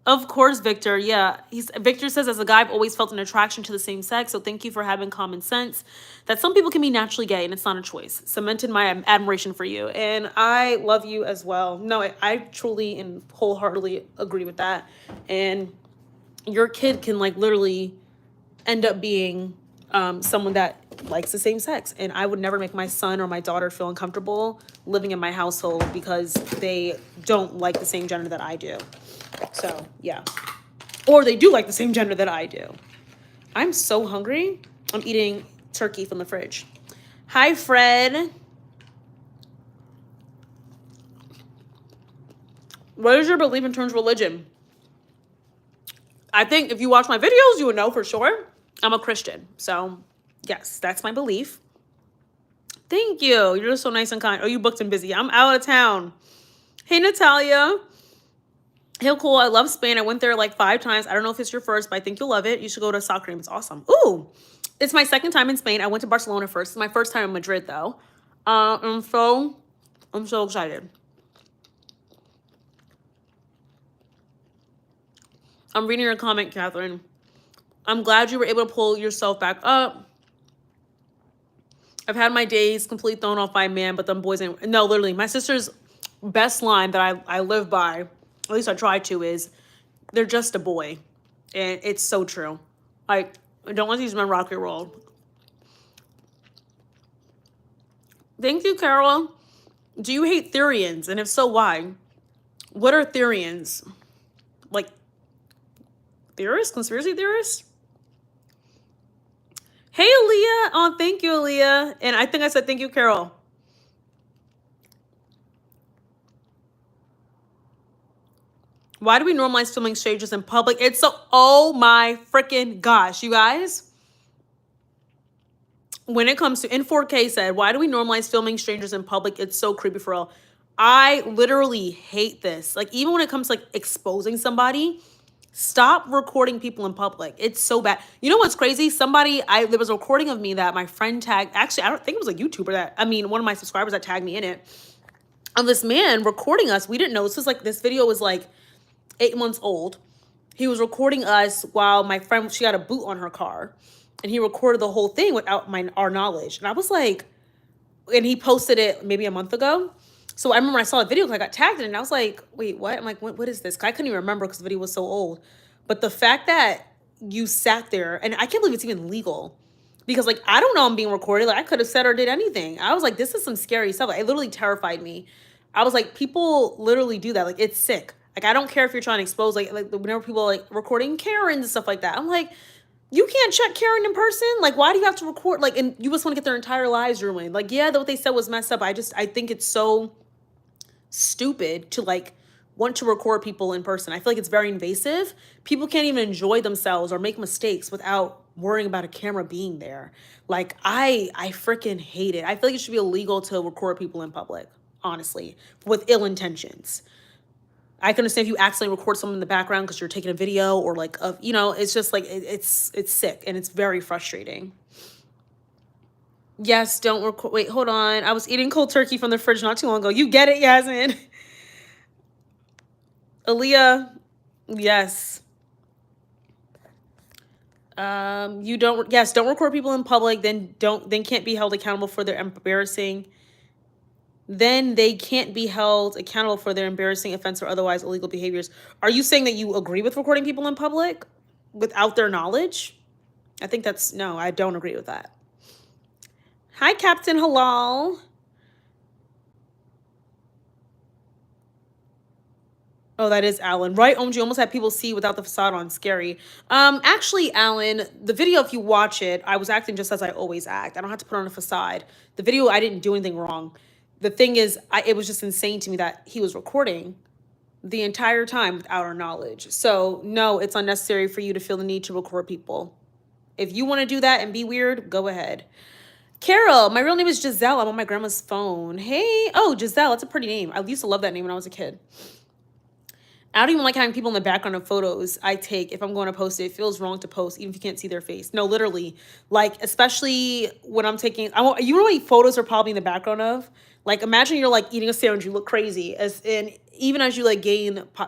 Of course, Victor. Yeah. Victor says, as a guy, I've always felt an attraction to the same sex. So thank you for having common sense that some people can be naturally gay and it's not a choice. Cemented my admiration for you. And I love you as well. No, I truly and wholeheartedly agree with that. And your kid can like literally end up being someone that likes the same sex. And I would never make my son or my daughter feel uncomfortable living in my household because they don't like the same gender that I do. So, yeah. Or they do like the same gender that I do. I'm so hungry. I'm eating turkey from the fridge. Hi, Fred. What is your belief in terms of religion? I think if you watch my videos, you would know for sure. I'm a Christian. So, yes, that's my belief. Thank you. You're just so nice and kind. Oh, you booked and busy. I'm out of town. Hey, Natalia. Hey, cool. I love Spain. I went there like 5 times. I don't know if it's your first, but I think you'll love it. You should go to a soccer game. It's awesome. Ooh, it's my second time in Spain. I went to Barcelona first. It's my first time in Madrid, though. I'm so excited. I'm reading your comment, Catherine. I'm glad you were able to pull yourself back up. I've had my days completely thrown off by a man, but them boys ain't. No, literally, my sister's best line that I live by, at least I try to, is they're just a boy. And it's so true. Like, don't let these men rock your world. Thank you, Carol. Do you hate Therians? And if so, why? What are Therians? Like, Theorist? Conspiracy theorist? Hey, Aaliyah. Oh, thank you, Aaliyah. And I think I said thank you, Carol. Why do we normalize filming strangers in public? It's so, oh my freaking gosh, you guys. When it comes to, in 4K said, why do we normalize filming strangers in public? It's so creepy for real. I literally hate this. Like, even when it comes to like exposing somebody, stop recording people in public. It's so bad. You know what's crazy? There was a recording of me that my friend tagged. Actually, I don't think it was a YouTuber one of my subscribers that tagged me in it. Of this man recording us. We didn't know. This video was like 8 months old. He was recording us while my friend, she got a boot on her car. And he recorded the whole thing without our knowledge. And I was like, and he posted it maybe a month ago. So I remember I saw a video because I got tagged in it, and I was like, wait, what? I'm like, what is this? I couldn't even remember because the video was so old. But the fact that you sat there, and I can't believe it's even legal. Because like, I don't know I'm being recorded. Like, I could have said or did anything. I was like, this is some scary stuff. Like, it literally terrified me. I was like, people literally do that. Like, it's sick. Like, I don't care if you're trying to expose, like whenever people are, like, recording Karens and stuff like that. I'm like, you can't check Karen in person. Like, why do you have to record? Like, and you just want to get their entire lives ruined. Like, yeah, what they said was messed up. I think it's so stupid to like want to record people in person. I feel like it's very invasive. People can't even enjoy themselves or make mistakes without worrying about a camera being there. Like, I freaking hate it. I feel like it should be illegal to record people in public, honestly, with ill intentions. I can understand if you accidentally record someone in the background because you're taking a video or like of, it's just like it's sick and it's very frustrating. Yes, don't record. Wait, hold on. I was eating cold turkey from the fridge not too long ago. You get it, Yasmin. Aaliyah, yes. Don't record people in public, then can't be held accountable for their embarrassing. Then they can't be held accountable for their embarrassing offense or otherwise illegal behaviors. Are you saying that you agree with recording people in public without their knowledge? No, I don't agree with that. Hi, Captain Halal. Oh, that is Alan. Right, OMG, almost had people see without the facade on. Scary. Actually, Alan, the video, if you watch it, I was acting just as I always act. I don't have to put on a facade. The video, I didn't do anything wrong. The thing is, it was just insane to me that he was recording the entire time without our knowledge. So, no, it's unnecessary for you to feel the need to record people. If you want to do that and be weird, go ahead. Carol, my real name is Giselle. I'm on my grandma's phone. Hey, oh, Giselle, that's a pretty name. I used to love that name when I was a kid. I don't even like having people in the background of photos I take. If I'm going to post it, it feels wrong to post, even if you can't see their face. No, literally. Like, especially when I'm taking, you know what photos are probably in the background of? Like, imagine you're like eating a sandwich, you look crazy. And even as you like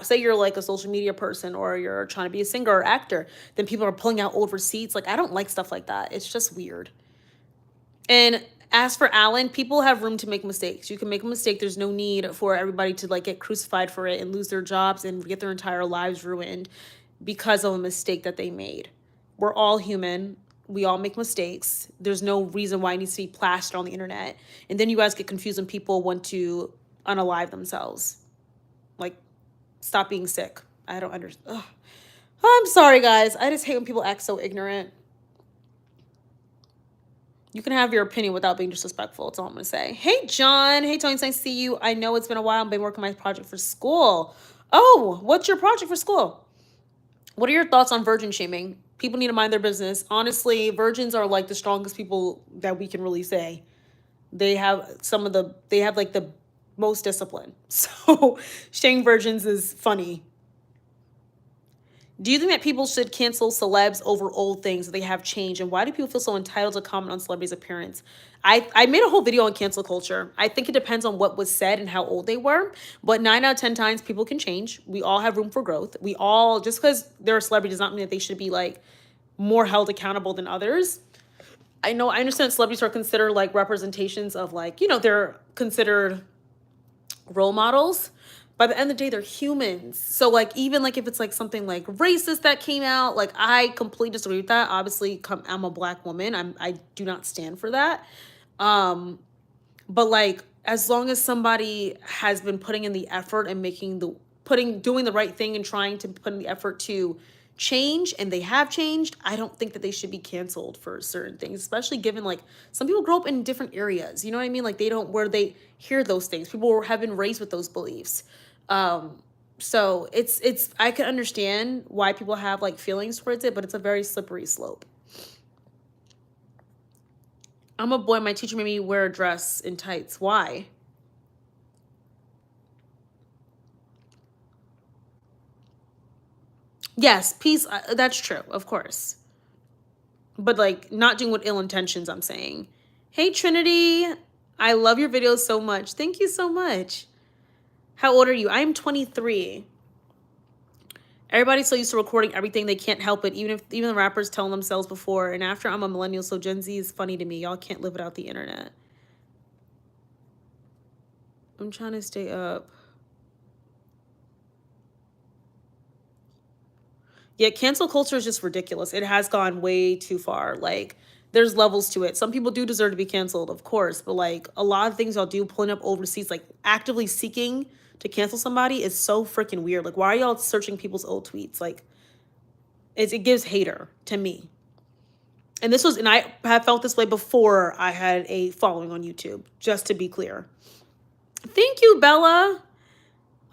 say you're like a social media person or you're trying to be a singer or actor, then people are pulling out old receipts. Like, I don't like stuff like that. It's just weird. And as for Alan, people have room to make mistakes. You can make a mistake. There's no need for everybody to like get crucified for it and lose their jobs and get their entire lives ruined because of a mistake that they made. We're all human. We all make mistakes. There's no reason why it needs to be plastered on the internet. And then you guys get confused when people want to unalive themselves. Like, stop being sick. I don't understand. I'm sorry, guys. I just hate when people act so ignorant. You can have your opinion without being disrespectful. That's all I'm going to say. Hey, John. Hey, Tony. It's nice to see you. I know it's been a while. I've been working on my project for school. Oh, what's your project for school? What are your thoughts on virgin shaming? People need to mind their business. Honestly, virgins are like the strongest people that we can really say. They have like the most discipline. So shaming virgins is funny. Do you think that people should cancel celebs over old things that they have changed? And why do people feel so entitled to comment on celebrities' appearance? I made a whole video on cancel culture. I think it depends on what was said and how old they were. But 9 out of 10 times, people can change. We all have room for growth. Just because they're a celebrity does not mean that they should be like more held accountable than others. I understand celebrities are considered like representations of like, they're considered role models. By the end of the day, they're humans. So like, even like if it's like something like racist that came out, like I completely disagree with that. Obviously, I'm a Black woman. I do not stand for that. But like, as long as somebody has been putting in the effort and doing the right thing and trying to put in the effort to change, and they have changed, I don't think that they should be canceled for certain things, especially given like some people grow up in different areas. You know what I mean? Like they don't, where they hear those things. People have been raised with those beliefs. So it's I can understand why people have like feelings towards it, but it's a very slippery slope. I'm a boy. My teacher made me wear a dress and tights. Why? Yes, peace. That's true, of course. But like not doing with ill intentions, I'm saying. Hey, Trinity. I love your videos so much. Thank you so much. How old are you? I am 23. Everybody's so used to recording everything they can't help it. Even the rappers telling themselves before and after. I'm a millennial, so Gen Z is funny to me. Y'all can't live without the internet. I'm trying to stay up. Yeah, cancel culture is just ridiculous. It has gone way too far. Like, there's levels to it. Some people do deserve to be canceled, of course, but like a lot of things y'all do, pulling up overseas, like actively seeking to cancel somebody is so freaking weird. Like, why are y'all searching people's old tweets? Like, it gives hater to me. And this was, and I have felt this way before I had a following on YouTube, just to be clear. Thank you, Bella.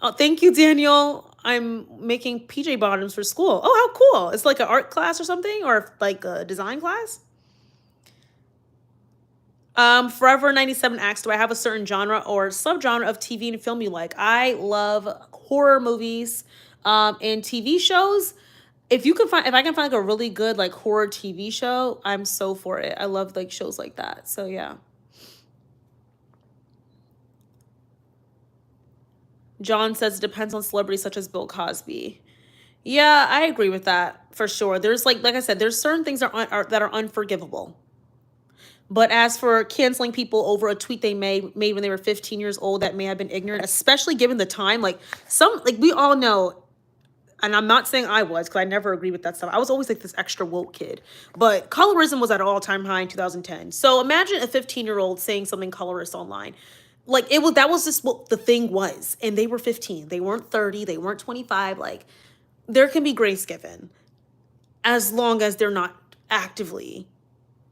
Oh, thank you, Daniel. I'm making PJ bottoms for school. Oh, how cool. It's like an art class or something, or like a design class. Forever 97 asks, do I have a certain genre or subgenre of TV and film you like? I love horror movies, and TV shows. If I can find like a really good like horror TV show, I'm so for it. I love like shows like that. So yeah. John says it depends on celebrities such as Bill Cosby. Yeah, I agree with that for sure. There's like I said, there's certain things that are unforgivable. But as for canceling people over a tweet they made when they were 15 years old that may have been ignorant, especially given the time, like we all know, and I'm not saying I was, because I never agreed with that stuff. I was always like this extra woke kid. But colorism was at an all-time high in 2010. So imagine a 15-year-old saying something colorist online. Like that was just what the thing was. And they were 15. They weren't 30. They weren't 25. Like, there can be grace given as long as they're not actively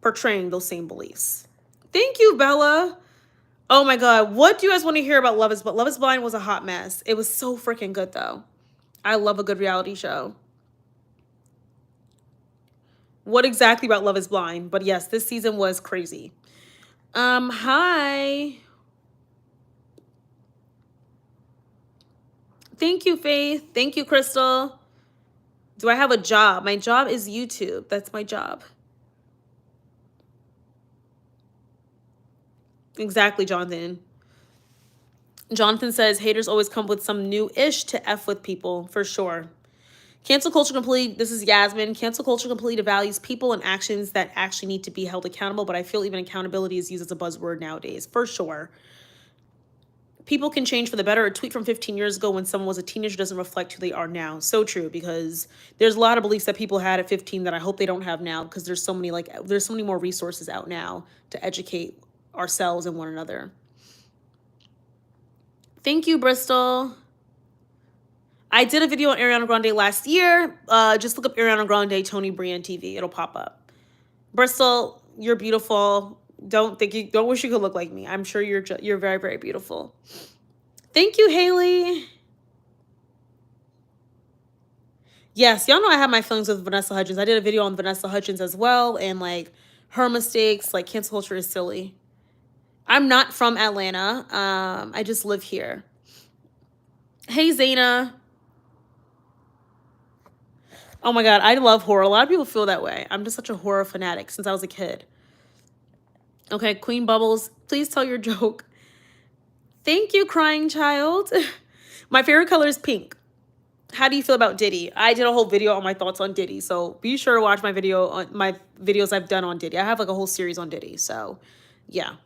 portraying those same beliefs. Thank you, Bella. Oh my God. What do you guys want to hear about Love is Blind? Love is Blind was a hot mess. It was so freaking good though. I love a good reality show. What exactly about Love is Blind? But yes, this season was crazy. Hi. Thank you, Faith. Thank you, Crystal. Do I have a job? My job is YouTube. That's my job. Exactly, Jonathan. Jonathan says haters always come with some new ish to F with people, for sure. Cancel culture completely, this is Yasmin. Cancel culture completely devalues people and actions that actually need to be held accountable, but I feel even accountability is used as a buzzword nowadays, for sure. People can change for the better. A tweet from 15 years ago when someone was a teenager doesn't reflect who they are now. So true, because there's a lot of beliefs that people had at 15 that I hope they don't have now, because there's so many more resources out now to educate ourselves and one another. Thank you, Bristol. I did a video on Ariana Grande last year. Just look up Ariana Grande, toni.bryannetv. It'll pop up. Bristol, you're beautiful. Don't wish you could look like me. I'm sure you're very, very beautiful. Thank you, Haley. Yes, y'all know I have my feelings with Vanessa Hudgens. I did a video on Vanessa Hudgens as well, and like her mistakes. Like, cancel culture is silly. I'm not from Atlanta. I just live here. Hey, Zaina. Oh my God, I love horror. A lot of people feel that way. I'm just such a horror fanatic since I was a kid. Okay, Queen Bubbles, please tell your joke. Thank you, crying child. My favorite color is pink. How do you feel about Diddy? I did a whole video on my thoughts on Diddy, so be sure to watch my videos I've done on Diddy. I have like a whole series on Diddy, so yeah.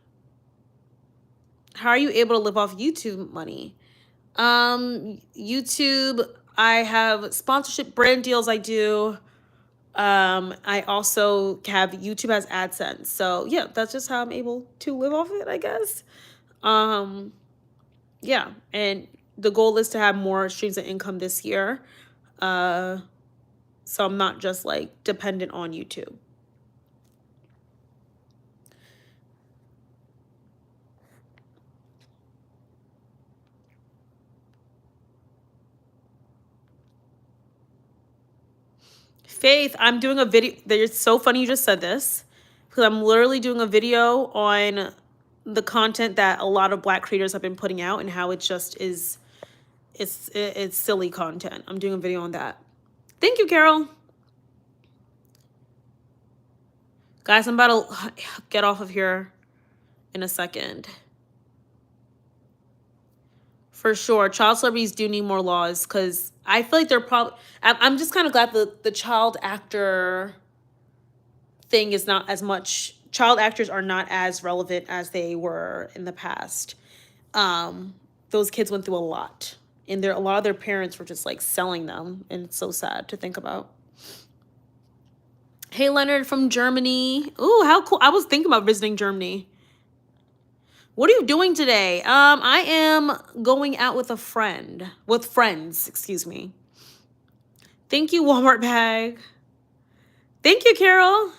How are you able to live off YouTube money? YouTube, I have sponsorship brand deals I do. I also have YouTube has AdSense. So yeah, that's just how I'm able to live off it, I guess. Yeah, and the goal is to have more streams of income this year. So I'm not just like dependent on YouTube. Faith, I'm doing a video. It's so funny you just said this, because I'm literally doing a video on the content that a lot of Black creators have been putting out and how it just is, it's silly content. I'm doing a video on that. Thank you, Carol. Guys, I'm about to get off of here in a second. For sure, child celebrities do need more laws, because I feel like they're probably. I'm just kind of glad the child actor thing is not as much. Child actors are not as relevant as they were in the past. Those kids went through a lot, and a lot of their parents were just like selling them, and it's so sad to think about. Hey, Leonard from Germany. Ooh, how cool! I was thinking about visiting Germany. What are you doing today? I am going out with friends, excuse me. Thank you, Walmart bag. Thank you, Carol.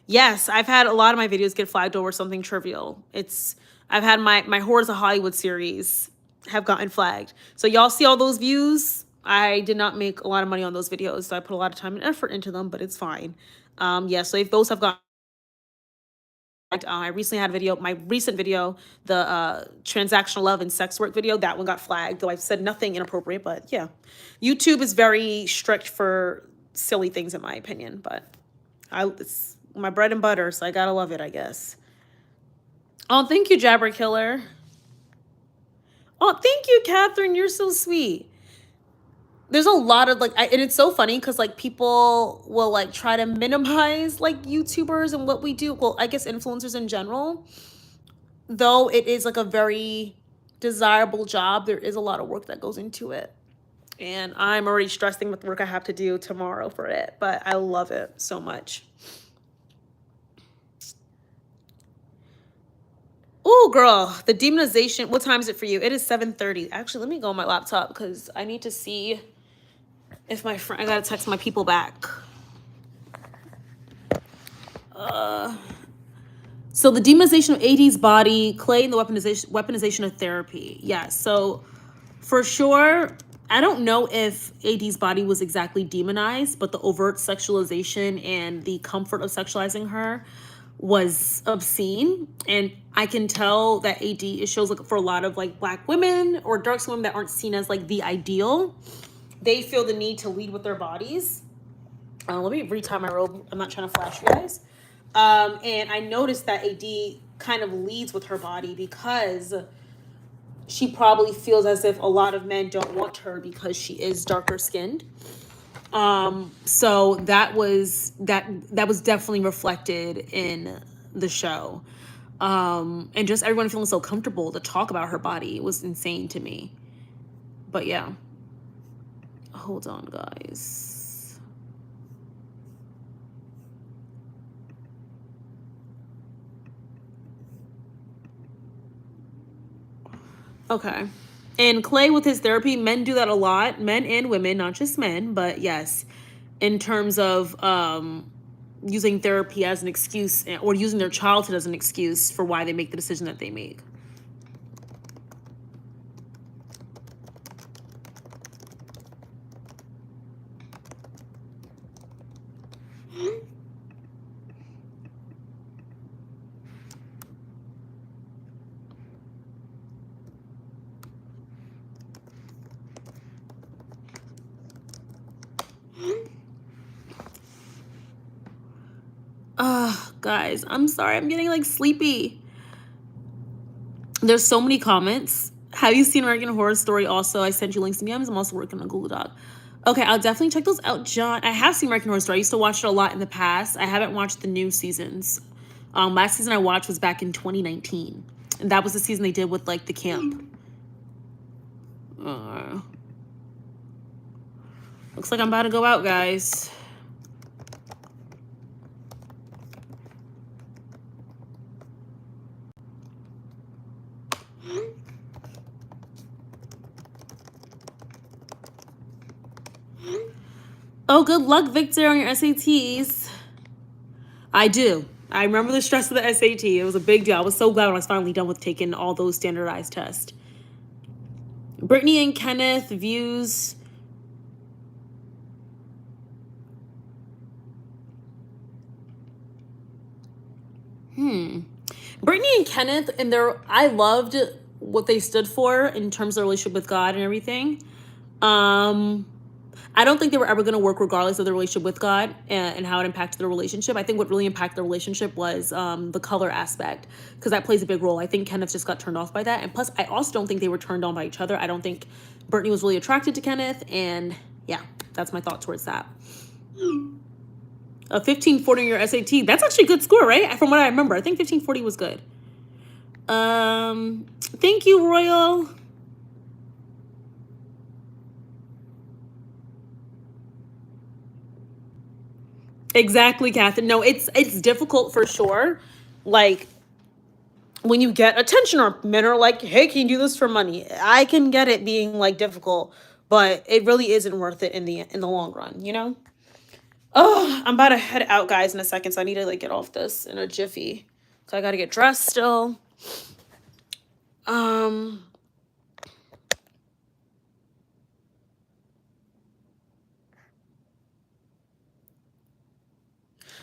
Yes, I've had a lot of my videos get flagged over something trivial. I've had my Horrors of Hollywood series have gotten flagged. So y'all see all those views? I did not make a lot of money on those videos. So I put a lot of time and effort into them, but it's fine. Yeah, so if those have gotten, I recently had a video, my recent video, the transactional love and sex work video, that one got flagged, though I've said nothing inappropriate, but yeah. YouTube is very strict for silly things in my opinion, but it's my bread and butter, so I gotta love it, I guess. Oh, thank you, Jabber Killer. Oh, thank you, Catherine. You're so sweet. There's a lot of and it's so funny because like people will like try to minimize like YouTubers and what we do. Well, I guess influencers in general, though it is like a very desirable job. There is a lot of work that goes into it. And I'm already stressing with the work I have to do tomorrow for it, but I love it so much. Oh, girl, the demonization. What time is it for you? It is 7:30. Actually, let me go on my laptop because I need to see if my friend. I gotta text my people back. So the demonization of AD's body, Clay, and the weaponization of therapy. Yeah. So for sure, I don't know if AD's body was exactly demonized, but the overt sexualization and the comfort of sexualizing her was obscene. And I can tell that it shows like for a lot of like Black women or dark skin women that aren't seen as like the ideal, they feel the need to lead with their bodies. Let me retie my robe. I'm not trying to flash you guys. And I noticed that AD kind of leads with her body because she probably feels as if a lot of men don't want her because she is darker skinned. So that was definitely reflected in the show. And just everyone feeling so comfortable to talk about her body was insane to me. But yeah. Hold on, guys. Okay. And Clay with his therapy, men do that a lot, men and women, not just men, but yes, in terms of using therapy as an excuse or using their childhood as an excuse for why they make the decision that they make. Guys, I'm sorry. I'm getting like sleepy. There's so many comments. Have you seen American Horror Story? Also, I sent you links to DMs. I'm also working on Google Doc. Okay, I'll definitely check those out, John. I have seen American Horror Story. I used to watch it a lot in the past. I haven't watched the new seasons. Last season I watched was back in 2019. And that was the season they did with like the camp. Looks like I'm about to go out, guys. Oh, good luck, Victor, on your SATs. I do. I remember the stress of the SAT. It was a big deal. I was so glad when I was finally done with taking all those standardized tests. Brittany and Kenneth views. Brittany and Kenneth, and I loved what they stood for in terms of their relationship with God and everything. I don't think they were ever going to work regardless of their relationship with God and how it impacted their relationship. I think what really impacted their relationship was the color aspect, because that plays a big role. I think Kenneth just got turned off by that. And plus, I also don't think they were turned on by each other. I don't think Brittany was really attracted to Kenneth. And yeah, that's my thought towards that. A 1540 in your SAT. That's actually a good score, right? From what I remember, I think 1540 was good. Thank you, Royal. Exactly, Catherine. No, it's difficult for sure. Like, when you get attention, or men are like, hey, can you do this for money? I can get it being like difficult, but it really isn't worth it in the long run, you know? Oh, I'm about to head out, guys, in a second, so I need to like get off this in a jiffy. So I gotta get dressed still.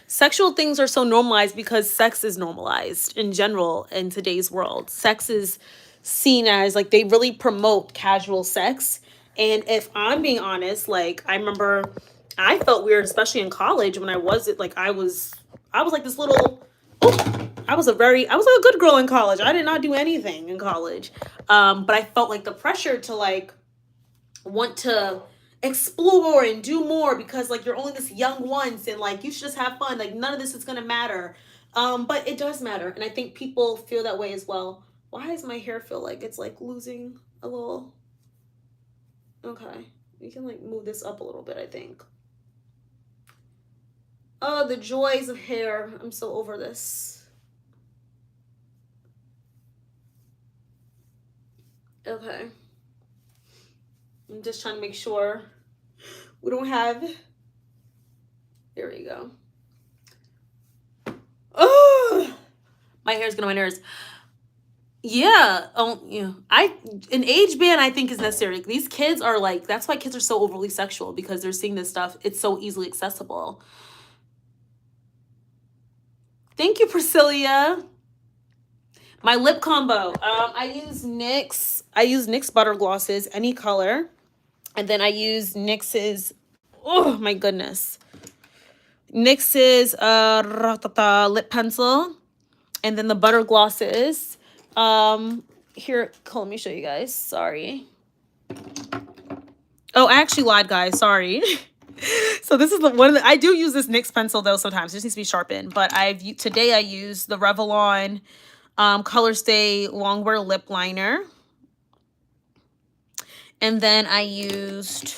Sexual things are so normalized because sex is normalized in general in today's world. Sex is seen as like, they really promote casual sex. And if I'm being honest, like, I remember I felt weird, especially in college, when I was like, I was like this little, I was a good girl in college. I did not do anything in college. But I felt like the pressure to like want to explore and do more, because like you're only this young once, and like you should just have fun, like none of this is gonna matter. But it does matter, and I think people feel that way as well. Why does my hair feel like it's like losing a little? Okay, we can like move this up a little bit, I think. Oh, the joys of hair. I'm so over this. Okay, I'm just trying to make sure we don't have, there we go. Oh, my hair's getting on my nerves. Yeah. Oh, yeah. An age ban, I think, is necessary. These kids are like, that's why kids are so overly sexual, because they're seeing this stuff. It's so easily accessible. Thank you, Priscilla. My lip combo. I use NYX butter glosses, any color, and then I use NYX's. Oh my goodness. NYX's lip pencil, and then the butter glosses. Here, let me show you guys. Sorry. Oh, I actually lied, guys. Sorry. So this is the one I do use this NYX pencil though sometimes. It just needs to be sharpened. But today I use the Revlon Color Stay Longwear Lip Liner. And then I used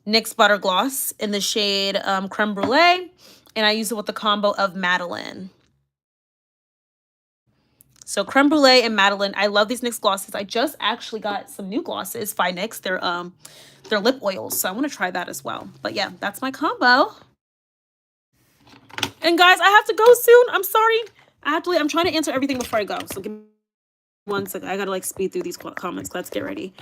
NYX Butter Gloss in the shade Creme Brulee. And I used it with the combo of Madeline. So Creme Brulee and Madeline. I love these NYX glosses. I just actually got some new glosses by NYX. They're lip oils, so I want to try that as well. But yeah, that's my combo. And guys, I have to go soon. I'm sorry. I'm trying to answer everything before I go. So give me 1 second. I gotta like speed through these comments. Let's get ready.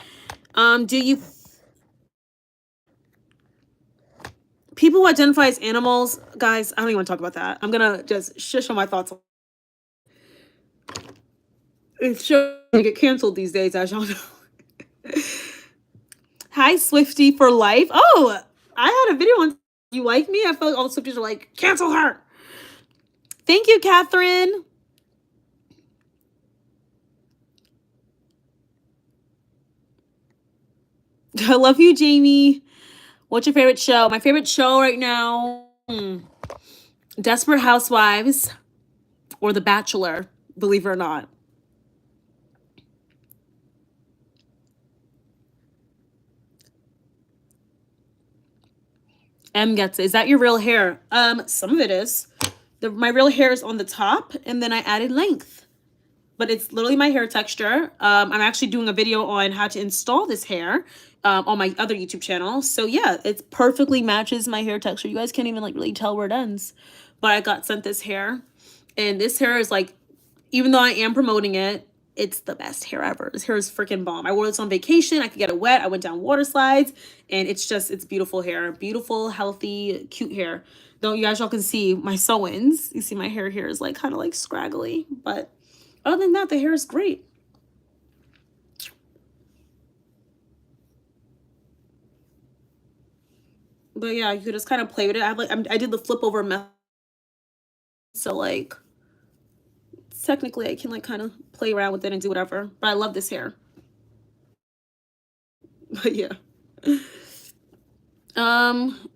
People who identify as animals, guys, I don't even want to talk about that. I'm gonna just shush on my thoughts. It's sure to get canceled these days, as y'all know. Hi, Swifty for life. Oh, I had a video on You Like Me. I feel like all the Swifties are like, cancel her. Thank you, Catherine. I love you, Jamie. What's your favorite show? My favorite show right now, Desperate Housewives or The Bachelor, believe it or not. M gets it. Is that your real hair? Some of it is. My real hair is on the top, and then I added length. But it's literally my hair texture. I'm actually doing a video on how to install this hair on my other YouTube channel. So yeah, it perfectly matches my hair texture. You guys can't even like really tell where it ends. But I got sent this hair, and this hair is like, even though I am promoting it, it's the best hair ever. This hair is freaking bomb. I wore this on vacation. I could get it wet. I went down water slides, and it's beautiful hair. Beautiful, healthy, cute hair. Though you guys all can see my sew-ins. You see my hair here is like kind of like scraggly, but other than that, the hair is great. But yeah, you could just kind of play with it. I did the flip over method, so like technically I can like kind of play around with it and do whatever. But I love this hair. But yeah. Um,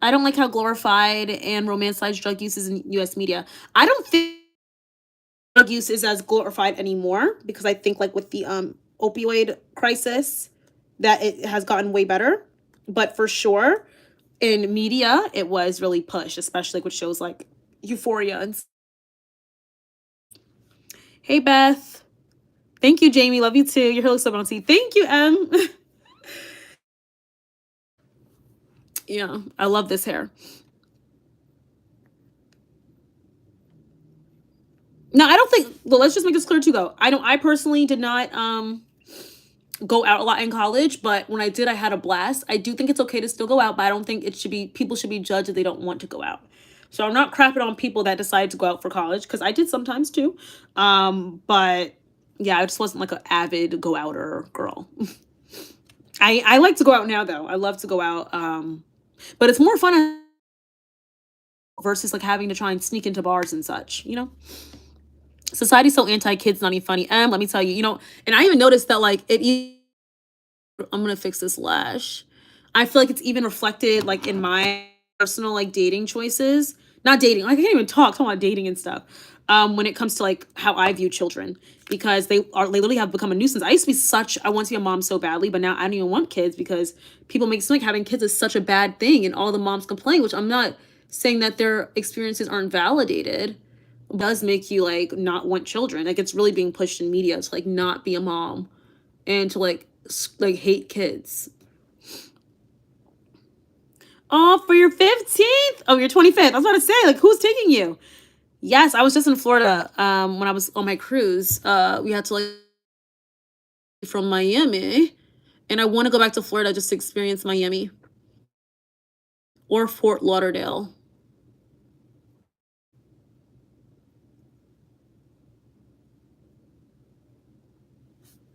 I don't like how glorified and romanticized drug use is in U.S. media. I don't think drug use is as glorified anymore because I think like with the opioid crisis that it has gotten way better. But for sure, in media, it was really pushed, especially like with shows like Euphoria and. Hey Beth, thank you Jamie, love you too. Your hair looks so bouncy. Thank you Em. Yeah, I love this hair. No, I don't think. Well, let's just make this clear too, though. I personally did not go out a lot in college, but when I did, I had a blast. I do think it's okay to still go out, but I don't think it should be people should be judged if they don't want to go out. So I'm not crapping on people that decide to go out for college because I did sometimes too. But yeah, I just wasn't like an avid go outer girl. I like to go out now though. I love to go out. But it's more fun versus like having to try and sneak into bars and such, you know? Society's so anti-kids, not even funny. Let me tell you, and I even noticed that like I'm gonna fix this lash. I feel like it's even reflected like in my personal like dating choices. Not dating, like I can't even talk about dating and stuff. When it comes to like how I view children, because they literally have become a nuisance. I want to be a mom so badly, but now I don't even want kids because people make it seem like having kids is such a bad thing, and all the moms complain, which I'm not saying that their experiences aren't validated. It does make you like not want children. Like it's really being pushed in media to like not be a mom and to like hate kids. Oh, for your 15th? Oh, your 25th. I was about to say, like, who's taking you? Yes, I was just in Florida when I was on my cruise. We had to like from Miami, and I want to go back to Florida just to experience Miami or Fort Lauderdale.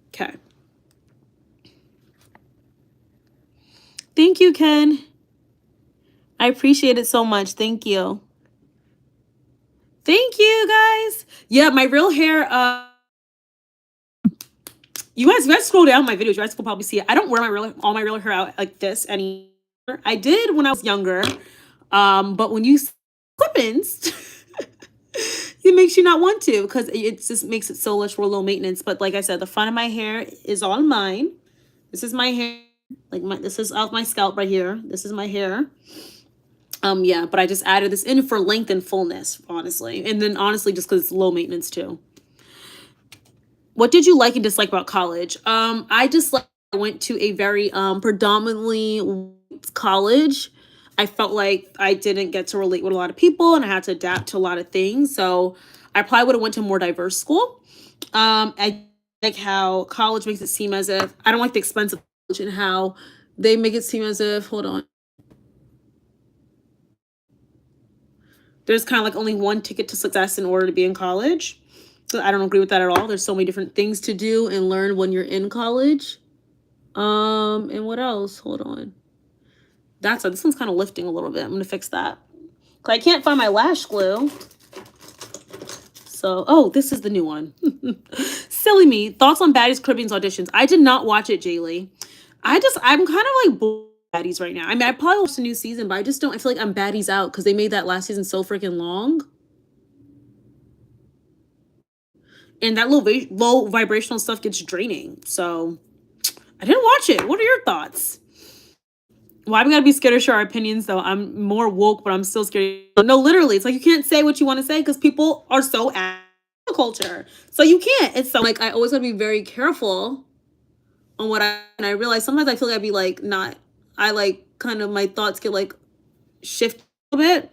Okay. Thank you, Ken. I appreciate it so much. Thank you. Thank you, guys. Yeah, my real hair. You guys scroll down my videos. You guys can probably see it. I don't wear all my real hair out like this anymore. I did when I was younger. But when you clip-ins, it makes you not want to because it just makes it so much more low maintenance. But like I said, the front of my hair is all mine. This is my hair. This is off my scalp right here. This is my hair. Yeah, but I just added this in for length and fullness, honestly. And then honestly, just because it's low maintenance too. What did you like and dislike about college? I just like I went to a very predominantly college. I felt like I didn't get to relate with a lot of people and I had to adapt to a lot of things. So I probably would have went to a more diverse school. I like how college makes it seem as if I don't like the expensive college and how they make it seem as if hold on. There's kind of like only one ticket to success in order to be in college. So I don't agree with that at all. There's so many different things to do and learn when you're in college. And what else? Hold on. This one's kind of lifting a little bit. I'm gonna fix that. Cause I can't find my lash glue. So, oh, this is the new one. Silly me. Thoughts on Baddies Caribbean's auditions? I did not watch it, Jaylee. I'm kind of like bored of Baddies right now. I mean, I probably watched a new season, but I feel like I'm Baddies out because they made that last season so freaking long. And that low vibrational stuff gets draining. So I didn't watch it. What are your thoughts? Why we gotta be scared to share our opinions though? I'm more woke, but I'm still scared. No, literally, it's like you can't say what you want to say because people are so culture. So you can't. It's so like I always gotta be very careful on what and I realize sometimes I feel like I'd be like not I like kind of my thoughts get like shift a bit.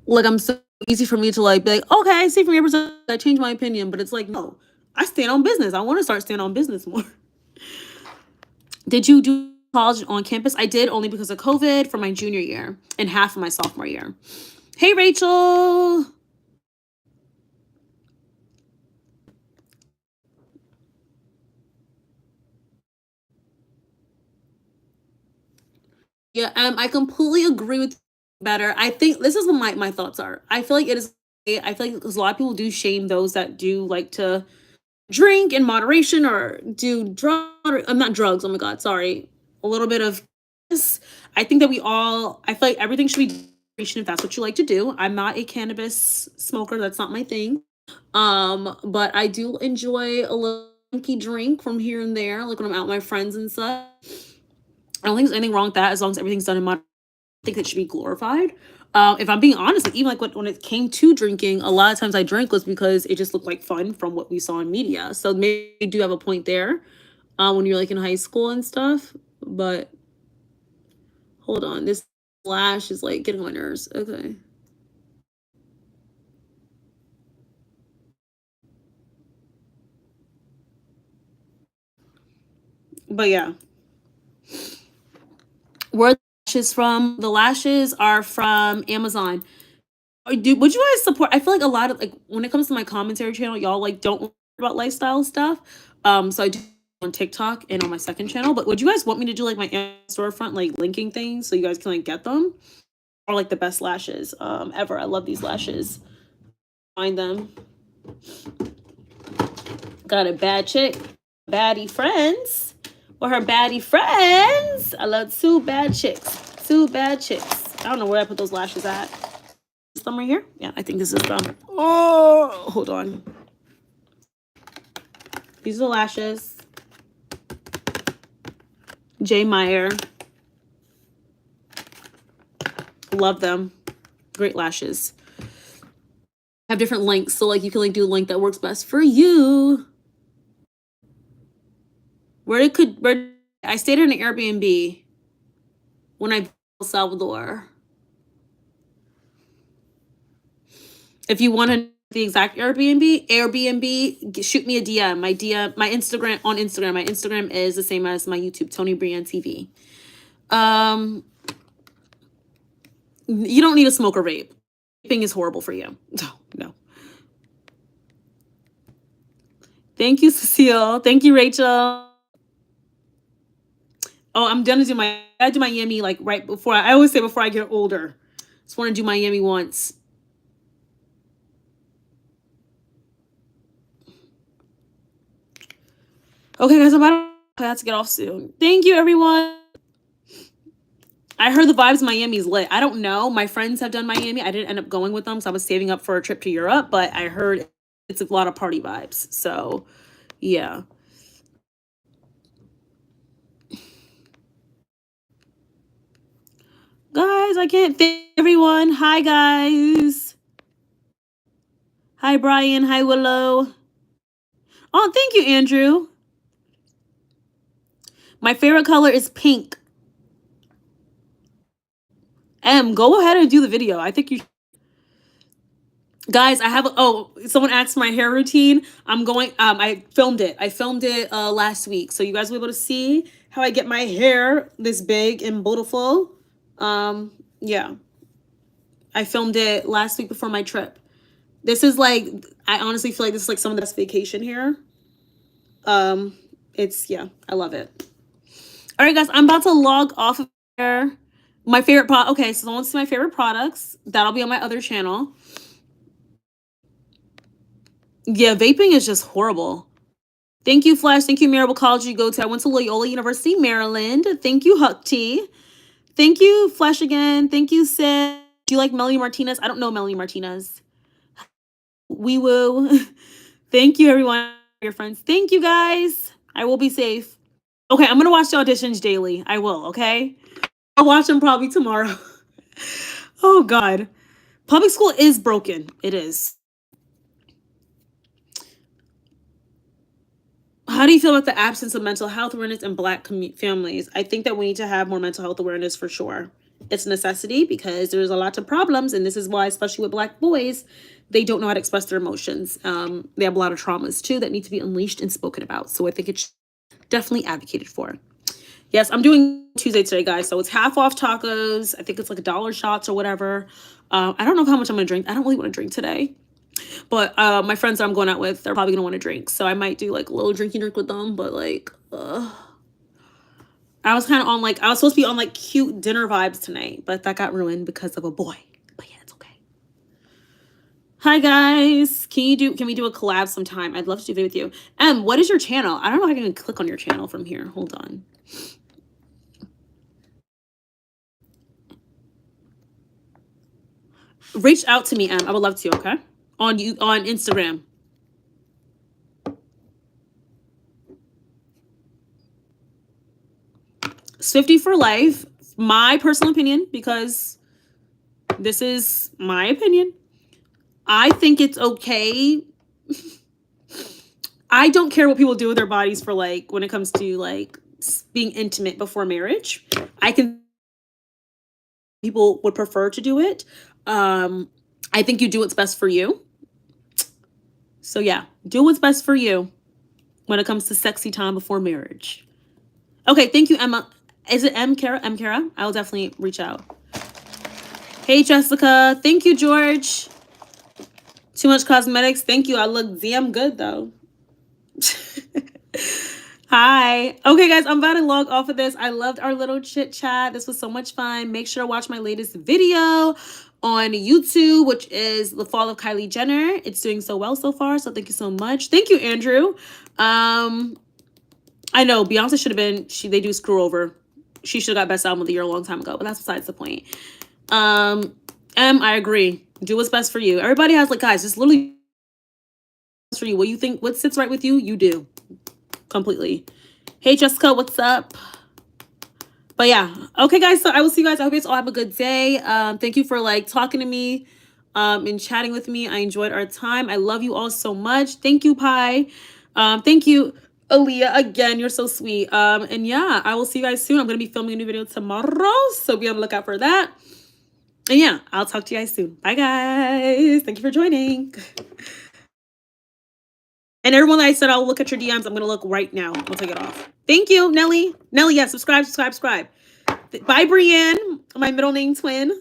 Like I'm so easy for me to like be like, okay, I see from your perspective, I changed my opinion, but it's like, no, I stand on business. I want to start standing on business more. Did you do college on campus? I did only because of COVID for my junior year and half of my sophomore year. Hey, Rachel. Yeah, I completely agree with you better. I think this is what my thoughts are. I feel like it is. I feel like because a lot of people do shame those that do like to drink in moderation or do drug. I'm not drugs. Oh my god, sorry. A little bit of this. I think that we all. I feel like everything should be moderation if that's what you like to do. I'm not a cannabis smoker. That's not my thing. But I do enjoy a little funky drink from here and there, like when I'm out with my friends and such. I don't think there's anything wrong with that as long as everything's done in moderation. I think it should be glorified. If I'm being honest, like even like when it came to drinking, a lot of times I drank was because it just looked like fun from what we saw in media. So maybe you do have a point there, when you're like in high school and stuff. But hold on, this flash is like getting on my nerves. Okay. But yeah, where the lashes from? The lashes are from Amazon. Would you guys support? I feel like a lot of like when it comes to my commentary channel, y'all like don't worry about lifestyle stuff. So I do on TikTok and on my second channel. But would you guys want me to do like my storefront, like linking things so you guys can like get them? Or like the best lashes ever. I love these lashes. Find them. Got a bad chick, baddie friends. Or her baddie friends. I love two bad chicks. Two bad chicks. I don't know where I put those lashes at. Some right here? Yeah, I think this is them. Oh, hold on. These are the lashes. J. Meyer. Love them. Great lashes. Have different lengths, so like you can like do a length that works best for you. Where I stayed in an Airbnb when I visited El Salvador. If you want to know the exact Airbnb, shoot me a DM. My Instagram on Instagram. My Instagram is the same as my YouTube, toni.bryannetv. You don't need to smoke or vape. Vaping is horrible for you. No. Thank you, Cecile. Thank you, Rachel. Oh, I'm gonna do I do Miami like right before. I always say before I get older. Just want to do Miami once. Okay, guys, I have to get off soon. Thank you, everyone. I heard the vibes Miami's lit. I don't know. My friends have done Miami. I didn't end up going with them, so I was saving up for a trip to Europe, but I heard it's a lot of party vibes. So, yeah. Guys, I can't thank everyone. Hi, guys. Hi, Brian. Hi, Willow. Oh, thank you, Andrew. My favorite color is pink. Go ahead and do the video. I think you guys, someone asked my hair routine. I filmed it last week. So you guys will be able to see how I get my hair this big and beautiful. Yeah. I filmed it last week before my trip. This is like, I honestly feel like this is like some of the best vacation here. Yeah, I love it. All right, guys, I'm about to log off of here. My favorite okay, so I want to see my favorite products. That'll be on my other channel. Yeah, vaping is just horrible. Thank you, Flash. Thank you, Marable College you go to. I went to Loyola University, Maryland. Thank you, Huck T. Thank you, Flash again. Thank you, Sid. Do you like Melanie Martinez? I don't know Melanie Martinez. We will. Thank you, everyone, your friends. Thank you, guys. I will be safe. Okay, I'm going to watch the auditions daily. I will, okay? I'll watch them probably tomorrow. Oh, God. Public school is broken. It is. How do you feel about the absence of mental health awareness in Black families? I think that we need to have more mental health awareness for sure. It's a necessity because there's a lot of problems, and this is why, especially with Black boys, they don't know how to express their emotions. They have a lot of traumas too that need to be unleashed and spoken about. So I think it's definitely advocated for. Yes, I'm doing Tuesday today, guys. So it's half off tacos. I think it's like $1 shots or whatever. I don't know how much I'm gonna drink. I don't really want to drink today. But my friends that I'm going out with, they're probably gonna want to drink. So I might do like a little drinky drink with them. But like, I was kind of on like, I was supposed to be on like cute dinner vibes tonight, but that got ruined because of a boy. But yeah, it's okay. Hi guys, can we do a collab sometime? I'd love to do a video with you. What is your channel? I don't know if I can even click on your channel from here. Hold on. Reach out to me, I would love to, okay? On Instagram. Swifty for life. My personal opinion, because this is my opinion. I think it's okay. I don't care what people do with their bodies for like when it comes to like being intimate before marriage. I can people would prefer to do it. I think you do what's best for you. So yeah, do what's best for you when it comes to sexy time before marriage. Okay, thank you, Emma. Is it Kara? Kara? I'll definitely reach out. Hey, Jessica. Thank you, George. Too much cosmetics. Thank you. I look damn good, though. Hi. Okay, guys, I'm about to log off of this. I loved our little chit chat. This was so much fun. Make sure to watch my latest video on YouTube, which is the fall of Kylie Jenner. It's doing so well so far, so thank you so much. Thank you, Andrew. I know Beyonce should have been, they do screw over. She should have got best album of the year a long time ago, but that's besides the point. I agree. Do what's best for you. Everybody has like, guys, just literally for you. What you think, what sits right with you, you do. Completely. Hey, Jessica, what's up? But yeah, okay, guys, so I will see you guys. I hope you guys all have a good day. Thank you for like talking to me and chatting with me. I enjoyed our time. I love you all so much. Thank you, Pi. Thank you, Aaliyah. Again, you're so sweet. And yeah, I will see you guys soon. I'm going to be filming a new video tomorrow, so be on the lookout for that. And yeah, I'll talk to you guys soon. Bye, guys. Thank you for joining. And everyone that I said I'll look at your DMs, I'm going to look right now. We'll take it off. Thank you, Nelly. Nelly, yeah, subscribe. Bye, Brienne, my middle name twin.